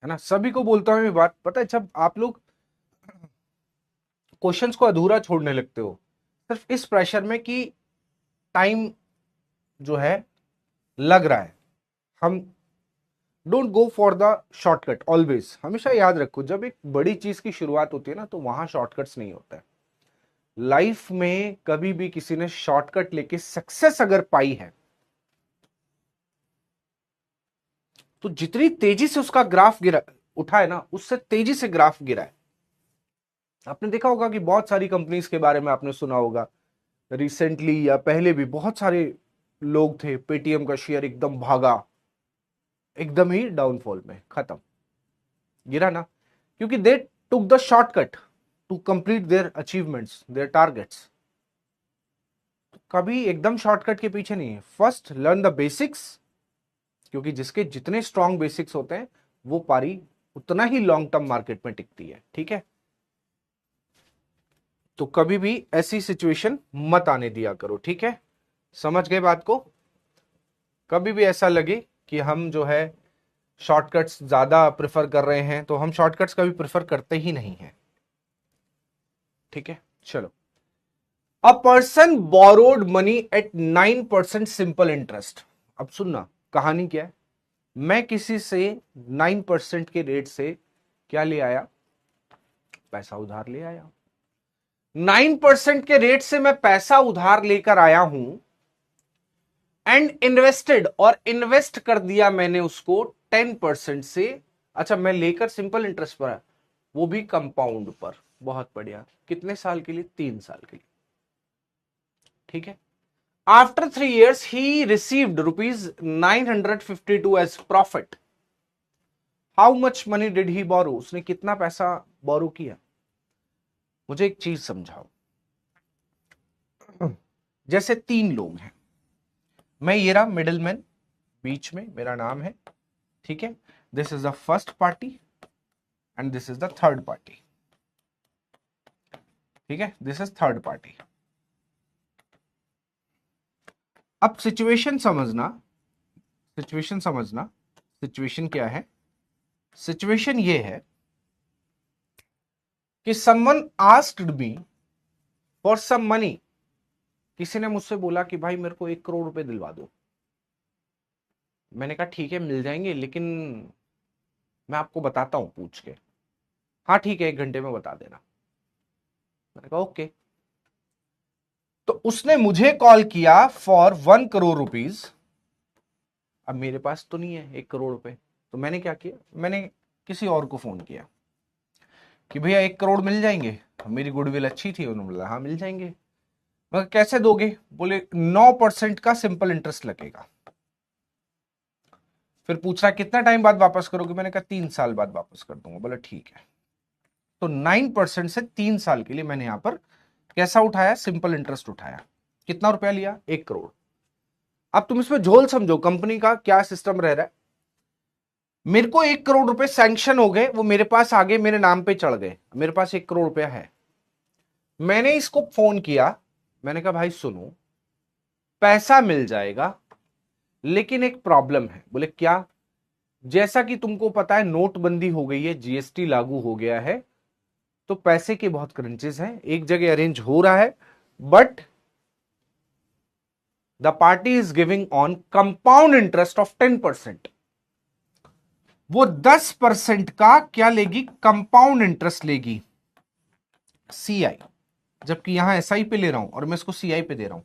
है ना, सभी को बोलता हूं मैं बात, पता है जब आप लोग क्वेश्चंस को अधूरा छोड़ने लगते हो सिर्फ इस प्रेशर में कि टाइम जो है लग रहा है, हम don't go for the shortcut always. हमेशा याद रखो जब एक बड़ी चीज की शुरुआत होती है ना तो वहां शॉर्टकट्स नहीं होता है। लाइफ में कभी भी किसी ने शॉर्टकट लेके सक्सेस अगर पाई है तो जितनी तेजी से उसका ग्राफ गिरा उठा है ना, उससे तेजी से ग्राफ गिरा है। आपने देखा होगा कि बहुत सारी कंपनीज के बारे में आपने सुना होगा रिसेंटली या पहले भी, बहुत सारे लोग थे, पेटीएम का शेयर एकदम भागा, एकदम ही डाउनफॉल में खत्म, गिरा ना, क्योंकि they took the shortcut to complete their achievements, their targets. कभी एकदम शॉर्टकट के पीछे नहीं है, फर्स्ट लर्न द बेसिक्स, क्योंकि जिसके जितने स्ट्रॉन्ग बेसिक्स होते हैं वो पारी उतना ही लॉन्ग टर्म मार्केट में टिकती है। ठीक है, तो कभी भी ऐसी सिचुएशन मत आने दिया करो। ठीक है, समझ गए बात को? कभी भी ऐसा लगे कि हम जो है शॉर्टकट्स ज्यादा प्रेफर कर रहे हैं तो हम शॉर्टकट्स कभी प्रेफर करते ही नहीं हैं। ठीक है, चलो। A person borrowed money at 9% simple interest. अब सुनना कहानी क्या है। मैं किसी से 9% के रेट से क्या ले आया, पैसा उधार ले आया। 9% के रेट से मैं पैसा उधार लेकर आया हूं एंड इन्वेस्टेड, और इन्वेस्ट कर दिया मैंने उसको 10% से। अच्छा, मैं लेकर सिंपल इंटरेस्ट पर है, वो भी कंपाउंड पर। बहुत बढ़िया। कितने साल के लिए? 3 साल के लिए। ठीक है। After 3 years he received ₹952 as profit. How much money did he borrow? उसने कितना पैसा बोरो किया? मुझे एक चीज समझाओ। जैसे 3 लोग हैं, मैं ये रहा मिडिल मैन, बीच में मेरा नाम है। ठीक है, this is the first party and this is the third party. ठीक है, दिस इज थर्ड पार्टी। अब सिचुएशन समझना, सिचुएशन समझना। सिचुएशन क्या है? सिचुएशन ये है कि someone asked me for some money. किसी ने मुझसे बोला कि भाई मेरे को 1 करोड़ रुपए दिलवा दो। मैंने कहा ठीक है मिल जाएंगे, लेकिन मैं आपको बताता हूं पूछ के। हाँ ठीक है, 1 घंटे में बता देना। मैंने कहा ओके। तो उसने मुझे कॉल किया फॉर 1 करोड़ रुपीज। अब मेरे पास तो नहीं है 1 करोड़ रुपए, तो मैंने क्या किया, मैंने किसी और को फोन किया कि भैया 1 करोड़ मिल जाएंगे। मेरी गुडविल अच्छी थी, उन्होंने बोला हाँ मिल जाएंगे। मैं कैसे दोगे? बोले 9% का सिंपल इंटरेस्ट लगेगा। फिर पूछ रहा कितना टाइम बाद वापस करोगे? मैंने कहा 3 साल बाद वापस कर दूंगा। बोला ठीक है। तो 9% से 3 साल के लिए मैंने यहां पर कैसा उठाया? सिंपल इंटरेस्ट उठाया। कितना रुपया लिया? 1 करोड़। अब तुम इसमें झोल समझो, कंपनी का क्या सिस्टम रह रहा है। मेरे को 1 करोड़ रुपए सैंक्शन हो गए, वो मेरे पास आगे मेरे नाम पे चढ़ गए, मेरे पास 1 करोड़ रुपया है। मैंने इसको फोन किया, मैंने कहा भाई सुनो, पैसा मिल जाएगा लेकिन एक प्रॉब्लम है। बोले क्या? जैसा कि तुमको पता है नोटबंदी हो गई है, जीएसटी लागू हो गया है, तो पैसे के बहुत क्रंचेस हैं, एक जगह अरेंज हो रहा है, but the party is giving on compound interest of 10%। वो 10% का क्या लेगी? कंपाउंड इंटरेस्ट लेगी, सीआई, जबकि यहां एसआई पे ले रहा हूं और मैं इसको सीआई पे दे रहा हूं।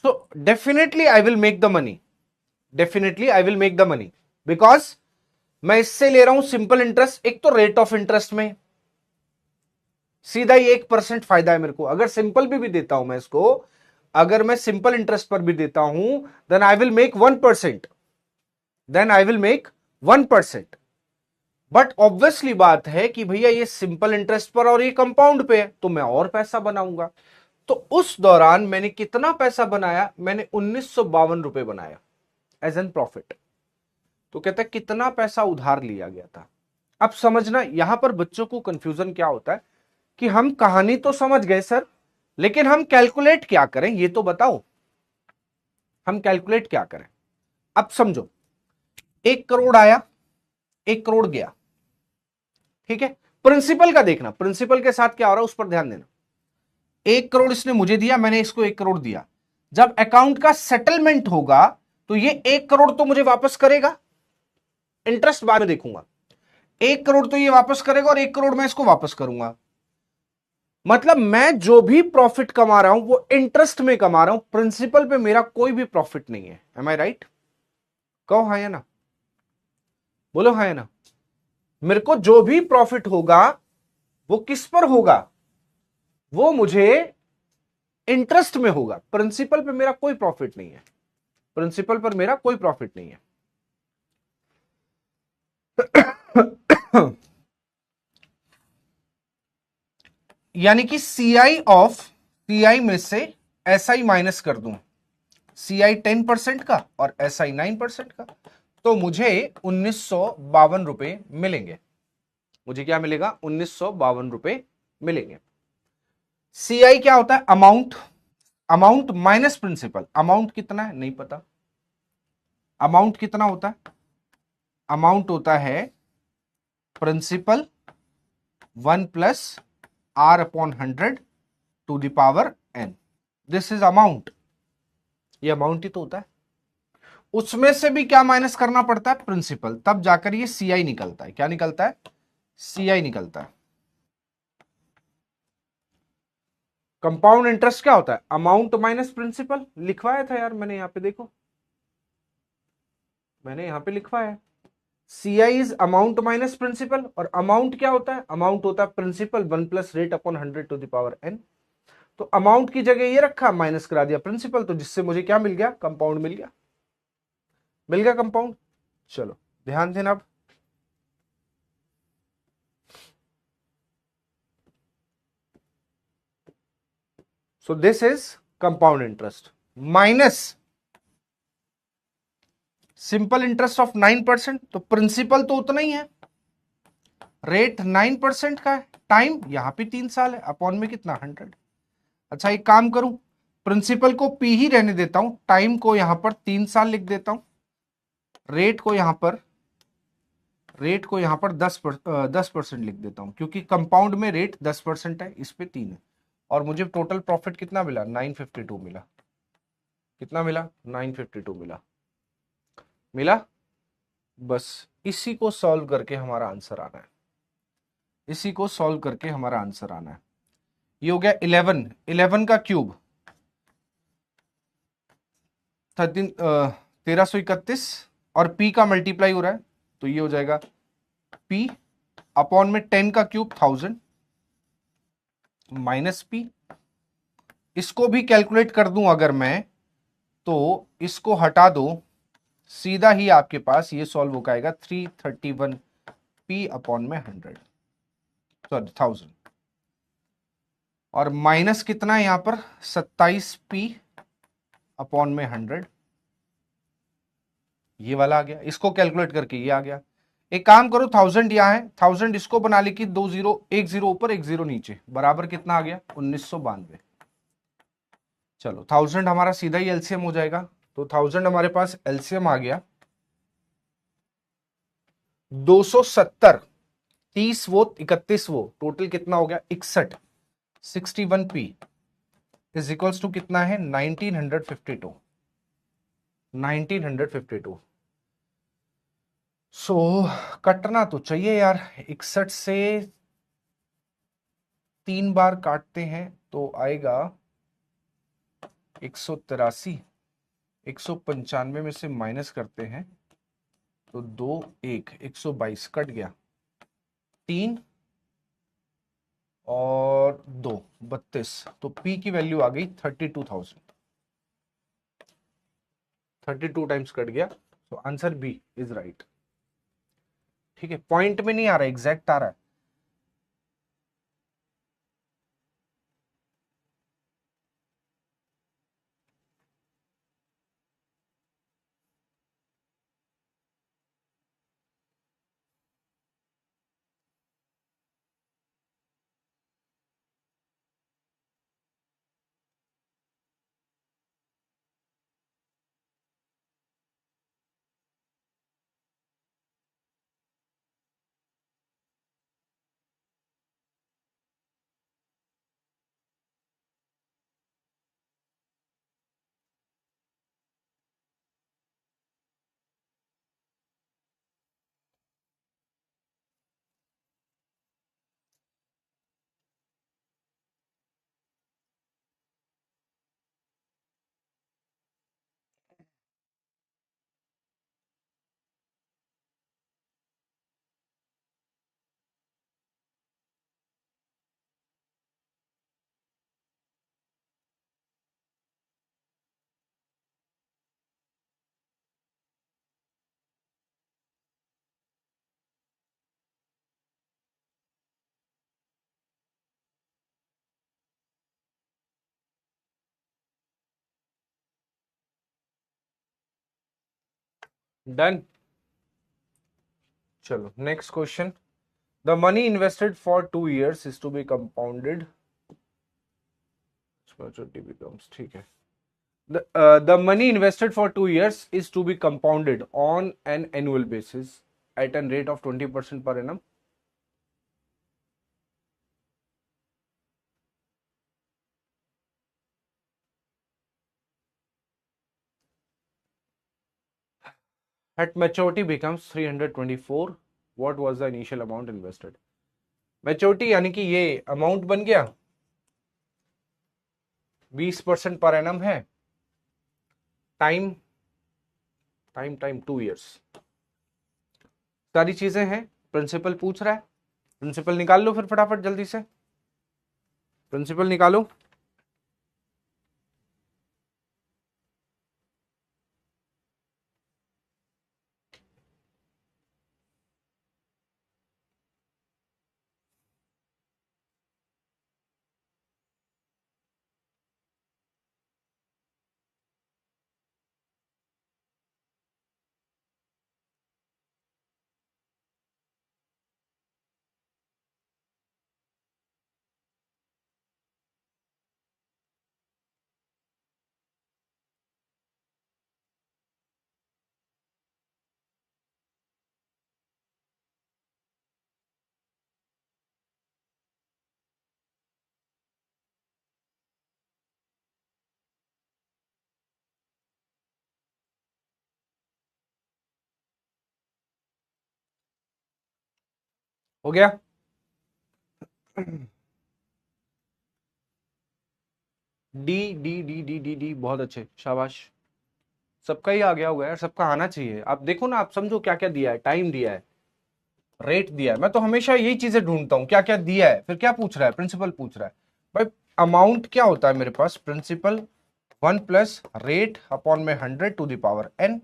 So definitely I will make the money, definitely I will make the money, because मैं इससे ले रहा हूं सिंपल इंटरेस्ट। एक तो रेट ऑफ इंटरेस्ट में सीधा ही 1% फायदा है मेरे को। अगर सिंपल भी देता हूं मैं इसको, अगर मैं सिंपल इंटरेस्ट पर भी देता हूं, then I will make 1%, then I will make 1%। But obviously बात है कि भैया ये सिंपल इंटरेस्ट पर और ये कंपाउंड पे है, तो मैं और पैसा बनाऊंगा। तो उस दौरान मैंने कितना पैसा बनाया? मैंने 1952 रुपए बनाया एज एन प्रॉफिट। तो कहता है कितना पैसा उधार लिया गया था। अब समझना, यहां पर बच्चों को कंफ्यूजन क्या होता है कि हम कहानी तो समझ गए सर, लेकिन हम कैलकुलेट क्या करें ये तो बताओ, हम कैलकुलेट क्या करें। अब समझो, 1 करोड़ आया, 1 करोड़ गया, ठीक है। प्रिंसिपल का देखना, प्रिंसिपल के साथ क्या हो रहा है उस पर ध्यान देना। 1 करोड़ इसने मुझे दिया, मैंने इसको 1 करोड़ दिया। जब अकाउंट का सेटलमेंट होगा तो ये 1 करोड़ तो मुझे वापस करेगा, इंटरेस्ट बाद में देखूंगा। 1 करोड़ तो ये वापस करेगा और 1 करोड़ मैं इसको वापस करूंगा। मतलब मैं जो भी प्रॉफिट कमा रहा हूं वो इंटरेस्ट में कमा रहा हूं, प्रिंसिपल पे मेरा कोई भी प्रॉफिट नहीं है। एम आई राइट? कहो हाँ या ना, बोलो हाँ या ना। मेरे को जो भी प्रॉफिट होगा वो किस पर होगा? वो मुझे इंटरेस्ट में होगा, प्रिंसिपल पे मेरा कोई प्रॉफिट नहीं है, प्रिंसिपल पर मेरा कोई प्रॉफिट नहीं है। यानी कि सीआई में से एसआई माइनस कर दूं, सीआई 10% का और एसआई 9% का, तो मुझे 1952 रुपए मिलेंगे। मुझे क्या मिलेगा? 1952 रुपए मिलेंगे। सीआई क्या होता है? Amount, amount minus principal. Amount कितना है नहीं पता, अमाउंट कितना होता है? अमाउंट होता है principal 1 plus R upon 100 to the power n। This is amount, ये अमाउंट ही तो होता है। उसमें से भी क्या माइनस करना पड़ता है? प्रिंसिपल, तब जाकर ये सीआई निकलता है। क्या निकलता है? सीआई निकलता है। कंपाउंड इंटरेस्ट क्या होता है? Amount minus principal. लिखवाया था यार मैंने, यहां पे देखो, मैंने यहां पे लिखवाया है। CI is amount minus principal, और अमाउंट क्या होता है? अमाउंट होता है principal 1 plus rate upon 100 to the power n। तो अमाउंट की जगह ये रखा, माइनस करा दिया प्रिंसिपल, तो जिससे मुझे क्या मिल गया? कंपाउंड मिल गया, मिल गया कंपाउंड। चलो ध्यान देना अब। सो this is compound interest minus simple interest of 9%। तो प्रिंसिपल तो उतना ही है, रेट 9% का है, टाइम यहां पे 3 साल है, अपॉन में कितना? 100। अच्छा एक काम करूं, प्रिंसिपल को पी ही रहने देता हूं, टाइम को यहां पर 3 साल लिख देता हूं, रेट को यहां पर 10% लिख देता हूं, क्योंकि कंपाउंड में रेट 10% है, इस पे 3 है। और मुझे टोटल प्रॉफिट कितना मिला? 952 मिला। कितना मिला? 952 मिला, मिला। बस इसी को सॉल्व करके हमारा आंसर आना है, इसी को सॉल्व करके हमारा आंसर आना है। ये हो गया 11 का क्यूब 1331, और पी का मल्टीप्लाई हो रहा है, तो ये हो जाएगा पी अपॉन में 10 का क्यूब 1000 माइनस पी। इसको भी कैलकुलेट कर दूं अगर मैं, तो इसको हटा दो, सीधा ही आपके पास ये सॉल्व हो जाएगा 331 पी अपॉन में 100, सॉरी 1000, और माइनस कितना है यहां पर? 27 पी अपॉन में 100, ये वाला आ गया। इसको कैलकुलेट करके ये आ गया। एक काम करो, 1000 यहां है, 1000 इसको बना ली कि 2 जीरो, 1 जीरो ऊपर 1 जीरो नीचे, बराबर कितना आ गया? 1992। चलो 1000 हमारा सीधा ही एलसीएम हो जाएगा, तो 1000 हमारे पास एलसीएम आ गया 270 30 वो 31 वो, टोटल कितना हो गया 61। 61p इज इक्वल्स टू कितना है 1952। 1952। सो कटना तो चाहिए यार, 61 से 3 बार काटते हैं तो आएगा 183। 195 में से माइनस करते हैं तो 2 1 122 कट गया, 3 और 2 32। तो p की वैल्यू आ गई 32,000। 32 टाइम्स कट गया, तो आंसर बी इज राइट। ठीक है, पॉइंट में नहीं आ रहा, एग्जैक्ट आ रहा है। डन। चलो next question. The money invested for 2 years is to be compounded, becomes, ठीक है। The money invested for 2 years is to be compounded on an annual basis at a rate of 20% per annum. At maturity becomes 324. What was the initial amount invested? Maturity यानी कि ये amount बन गया 20% per annum है। Time time time 2 years। सारी चीजें हैं। Principal पूछ रहा है, प्रिंसिपल निकाल लो फिर फटाफट जल्दी से, प्रिंसिपल निकालो। हो गया। D D D D D D, बहुत अच्छे, शाबाश। सबका ही आ गया होगा यार, सबका आना चाहिए। आप देखो ना, आप समझो क्या क्या दिया है, टाइम दिया है, रेट दिया है। मैं तो हमेशा यही चीजें ढूंढता हूं, क्या क्या दिया है, फिर क्या पूछ रहा है, प्रिंसिपल पूछ रहा है। भाई अमाउंट क्या होता है मेरे पास, प्रिंसिपल 1 प्लस रेट अपॉन में 100 टू द पावर n।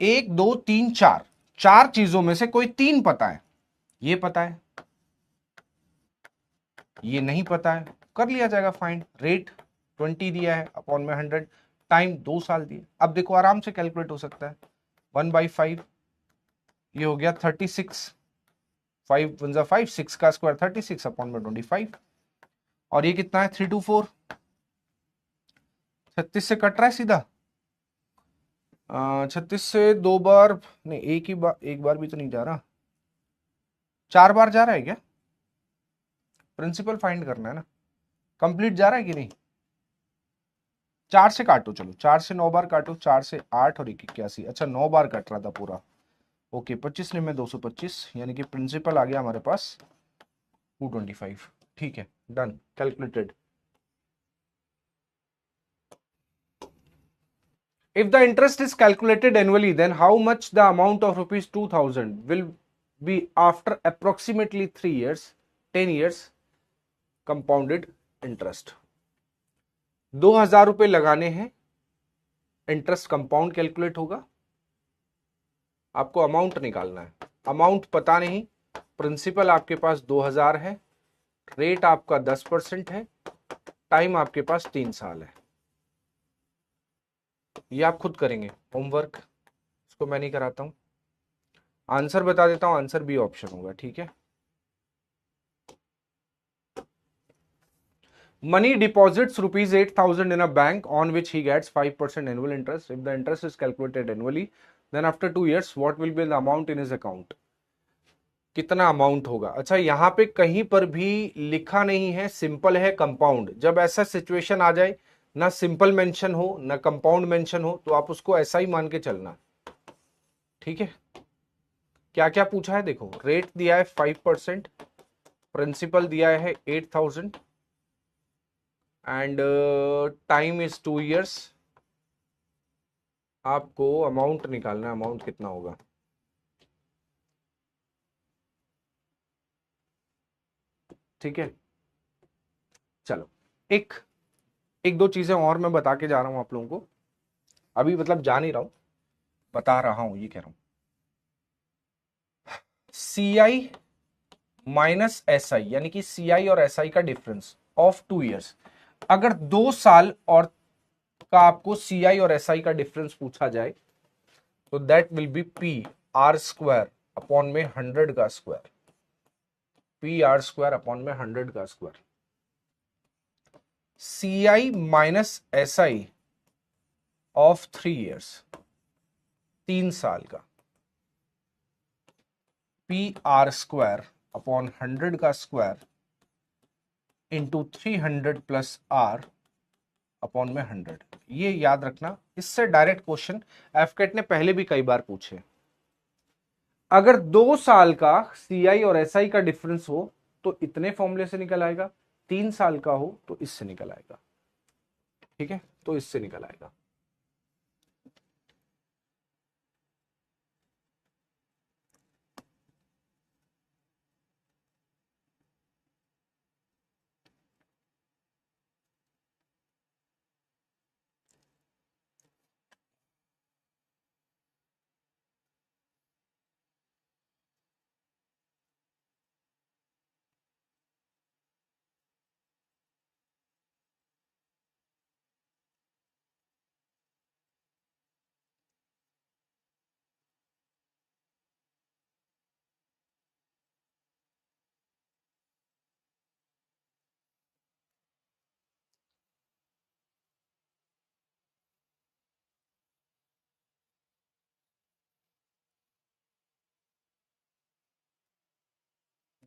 1 2 3 4, चार चीजों में से कोई तीन पता है, ये पता है, ये नहीं पता है, कर लिया जाएगा फाइंड। रेट 20 दिया है अपॉन में 100, टाइम 2 साल दिए। अब देखो आराम से कैलकुलेट हो सकता है, 1/5, ये हो गया 36। 5 1 5, 6 का स्क्वायर 36 अपॉन में 25। और ये कितना है 324, 36 से कट रहा है सीधा। 36 से 2 बार नहीं, एक ही बार, एक बार भी तो नहीं जा रहा। 4 बार जा रहा है क्या? प्रिंसिपल फाइंड करना है ना, कंप्लीट जा रहा है कि नहीं? 4 से काटो, चलो 4 से 9 बार काटो, 4 से 8 और 81, अच्छा 9 बार कट रहा था पूरा। ओके 25 में 225, यानी कि प्रिंसिपल आ गया हमारे पास 225। ठीक है, done, calculated. If the interest is calculated annually, then how much the amount of rupees 2000 will be after approximately 3 years, 10 years compounded interest? 2000 रुपए लगाने हैं, इंटरेस्ट कंपाउंड कैलकुलेट होगा, आपको अमाउंट निकालना है, अमाउंट पता नहीं, प्रिंसिपल आपके पास 2000 है, रेट आपका 10% है, टाइम आपके पास 3 साल है। ये आप खुद करेंगे होमवर्क, इसको मैं नहीं कराता हूं। आंसर बता देता हूं, आंसर बी ऑप्शन होगा, ठीक है। Money deposits rupees 8,000 in a bank on which he gets 5% annual interest. If the interest is calculated annually, then after 2 years, what will be the amount in his account? कितना amount होगा? अच्छा, यहां पे कहीं पर भी लिखा नहीं है, सिंपल है कंपाउंड। जब ऐसा सिचुएशन आ जाए, ना सिंपल मेंशन हो ना कंपाउंड मेंशन हो, तो आप उसको ऐसा ही मान के चलना, ठीक है। क्या क्या पूछा है देखो, रेट दिया है 5%, प्रिंसिपल दिया है 8,000 एंड टाइम इज 2 years। आपको अमाउंट निकालना है, अमाउंट कितना होगा? ठीक है, चलो एक एक दो चीजें और मैं बता के जा रहा हूं आप लोगों को, अभी मतलब जा नहीं रहा हूं, बता रहा हूं, ये कह रहा हूं। CI माइनस SI, यानी कि CI और SI का डिफरेंस ऑफ 2 years, अगर 2 साल और का आपको CI और SI का डिफरेंस पूछा जाए, तो that will be PR² upon में 100 का स्क्वायर, PR² अपॉन में 100 का square. CI minus SI of 3 years, 3 साल का, PR² अपॉन 100 का square into 300 plus R upon में 100। ये याद रखना, इससे डायरेक्ट क्वेश्चन एफकेट ने पहले भी कई बार पूछे। अगर 2 साल का CI और SI का डिफरेंस हो तो इतने फॉर्मूले से निकल आएगा, 3 साल का हो तो इससे निकल आएगा, ठीक है, तो इससे निकल आएगा।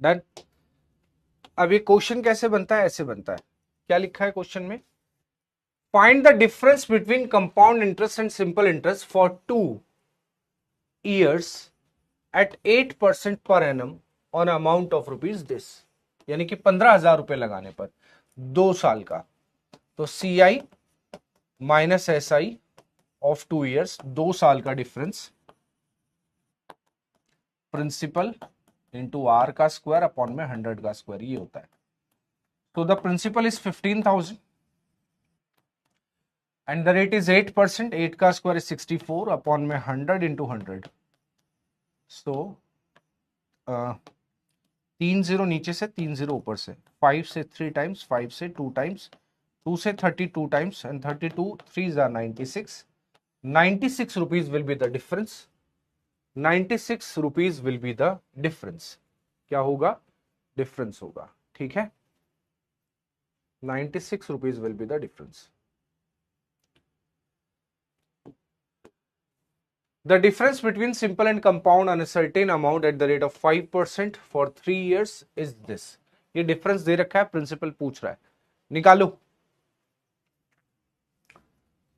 डन। अब ये क्वेश्चन कैसे बनता है? ऐसे बनता है, क्या लिखा है क्वेश्चन में? Find the difference between compound interest and simple interest for 2 years at 8% per annum on amount of rupees this, यानी कि 15,000 रुपए लगाने पर 2 साल का, तो CI minus SI of 2 years, 2 साल का डिफरेंस, प्रिंसिपल इंटू R का स्क्वायर अपॉन में 100 का स्क्वायर, ये होता है। तो the principal is 15,000 and the rate is 8%, 8 का स्क्वायर इज 64 अपॉन में 100 इंटू 100। सो 3 0 नीचे से, 3 0 ऊपर से, 5 से 3 टाइम्स, 5 से 2 टाइम्स, 2 से 32 times and 32 3 are 96, 96 rupees will be the difference, 96 rupees will be the difference. क्या होगा? डिफरेंस होगा, ठीक है, 96 rupees will be the difference. The difference between simple and compound on a certain amount at the rate of 5% for 3 years is this. ये difference दे रखा है, principal पूछ रहा है, निकालो.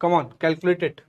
Come on, calculate it.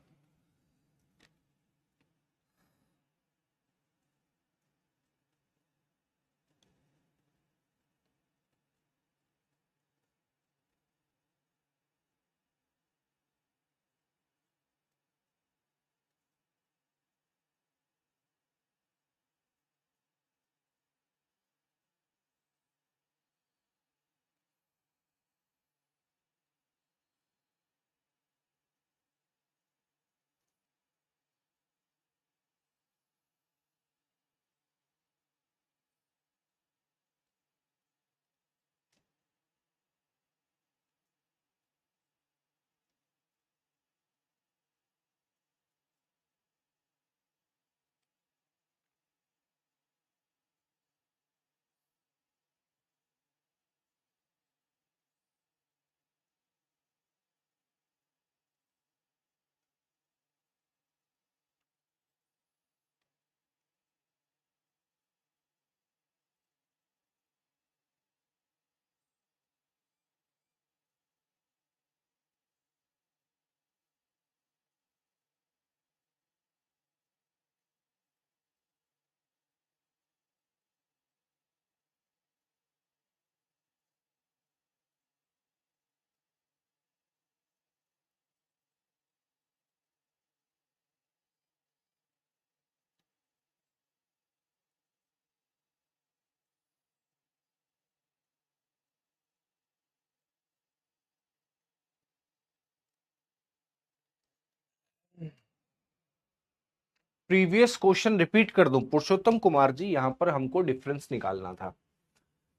Previous question repeat कर दूं पुरुषोत्तम कुमार जी, यहां पर हमको डिफरेंस निकालना था.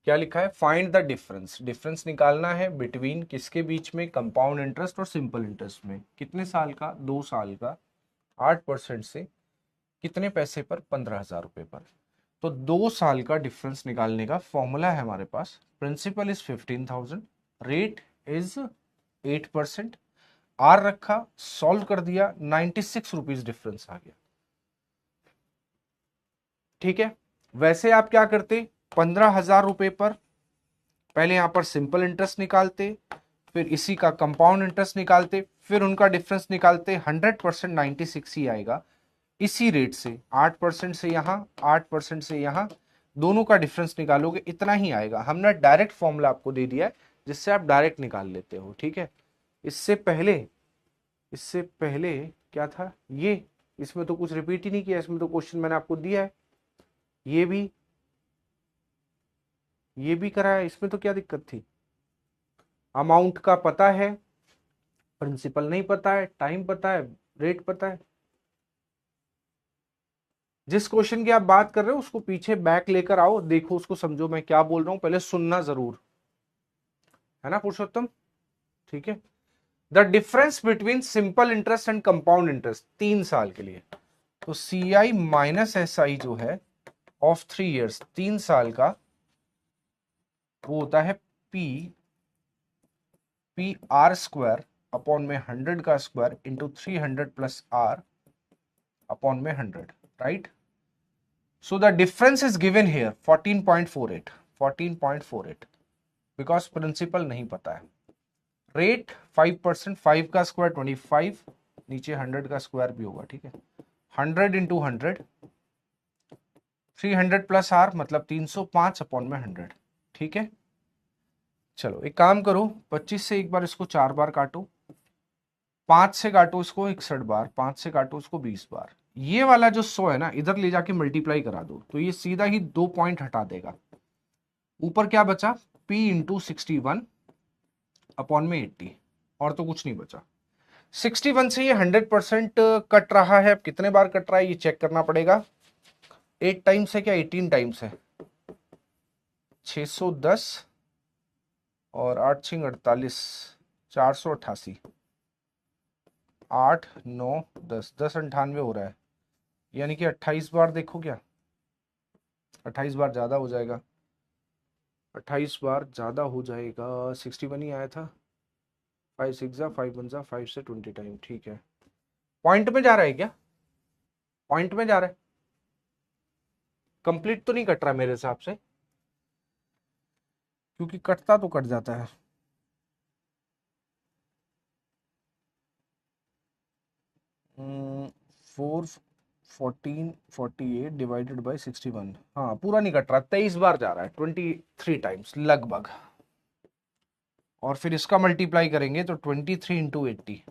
क्या लिखा है? Find the difference. डिफरेंस निकालना है बिटवीन किसके बीच में? कंपाउंड इंटरेस्ट और सिंपल इंटरेस्ट में. कितने साल का? 2 साल का. 8% से कितने पैसे पर? 15,000 रुपए पर. तो 2 साल का डिफरेंस निकालने का फॉर्मूला है हमारे पास. Principal is 15,000, rate is 8%. R रखा, सॉल्व कर दिया, 96 रुपीज डिफरेंस आ गया. ठीक है. वैसे आप क्या करते? 15,000 रुपए पर पहले यहां पर सिंपल इंटरेस्ट निकालते, फिर इसी का कंपाउंड इंटरेस्ट निकालते, फिर उनका डिफरेंस निकालते. 100% 96 ही आएगा. इसी रेट से 8% से यहां, 8% से यहां, दोनों का डिफरेंस निकालोगे इतना ही आएगा. हमने डायरेक्ट फॉर्मूला आपको दे दिया है जिससे आप डायरेक्ट निकाल लेते हो. ठीक है. इससे पहले क्या था ये? इसमें तो कुछ रिपीट ही नहीं किया, इसमें तो क्वेश्चन मैंने आपको दिया है. ये भी कराया, इसमें तो क्या दिक्कत थी? अमाउंट का पता है, प्रिंसिपल नहीं पता है, टाइम पता है, रेट पता है. जिस क्वेश्चन की आप बात कर रहे हो उसको पीछे बैक लेकर आओ, देखो उसको, समझो मैं क्या बोल रहा हूं, पहले सुनना जरूर, है ना पुरुषोत्तम? ठीक है. The difference between simple interest and compound interest 3 साल के लिए. तो सी आई माइनस एस आई जो है ऑफ 3 ईयर्स, 3 साल का, वो होता है पी आर स्क्वायर अपॉन में 100 का square into 300 plus R upon में 100. Right. So the difference is given here 14.48. 14.48 because principal नहीं पता है. रेट 5%, 5 का स्क्वायर 25, नीचे 100 का स्क्वायर भी होगा. ठीक है. 100 इंटू 100, 300 प्लस आर मतलब 305 अपॉन में 100. ठीक है. चलो एक काम करो, 25 से एक बार इसको 4 बार काटो, 5 से काटो इसको 61 बार, 5 से काटो इसको 20 बार. ये वाला जो 100 है ना, इधर ले जाके मल्टीप्लाई करा दो तो ये सीधा ही 2 पॉइंट हटा देगा. ऊपर क्या बचा? P इंटू 61 अपॉन में 80, और तो कुछ नहीं बचा. 61 से ये 100% कट रहा है. अब कितने बार कट रहा है ये चेक करना पड़ेगा. 8 टाइम्स है क्या? 18 टाइम्स है. 610 और 8 6 48, 488, 8 9 10, 10 98 हो रहा है. यानी कि 28 बार. देखो क्या 28 बार ज्यादा हो जाएगा? 28 बार ज्यादा हो जाएगा. 61 ही आया था. 5 6 जा 5 1 जा 5 से 20 टाइम. ठीक है. पॉइंट में जा रहा है क्या? पॉइंट में जा रहा है, कंप्लीट तो नहीं कट रहा मेरे हिसाब से, क्योंकि कटता तो कट जाता है। फोर 1448 डिवाइडेड बाई 61, हाँ पूरा नहीं कट रहा, 23 बार जा रहा है, 23 टाइम्स लगभग। और फिर इसका मल्टीप्लाई करेंगे तो 23 × 80,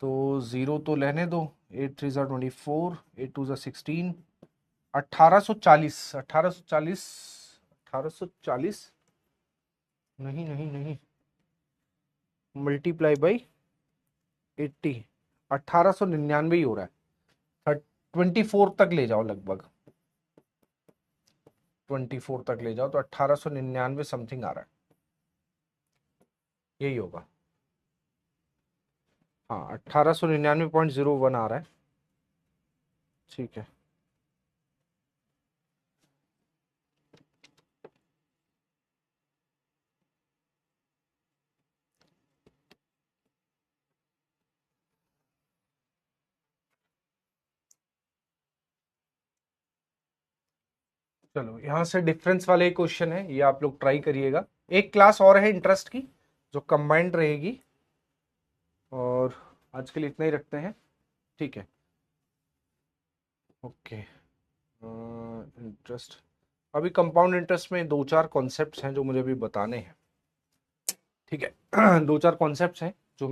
तो 0 तो लेने दो, 8 3 ज़ा 24, 8 2 ज़ा 16, 1840, 1840, 1840, नहीं नहीं नहीं, मल्टीप्लाई बाई 80, 1899 ही हो रहा है। 24 तक ले जाओ, लगभग 24 तक ले जाओ तो 1899 समथिंग आ रहा है, यही होगा। हाँ 1899.01 आ रहा है, ठीक है। चलो यहाँ से डिफरेंस वाले क्वेश्चन है, ये आप लोग ट्राई करिएगा। एक क्लास और है इंटरेस्ट की जो कंबाइंड रहेगी, और आज के लिए इतना ही रखते हैं, ठीक है। ओके, इंटरेस्ट, अभी कंपाउंड इंटरेस्ट में 2 4 कॉन्सेप्ट्स हैं जो मुझे अभी बताने हैं, ठीक है। 2 4 कॉन्सेप्ट्स हैं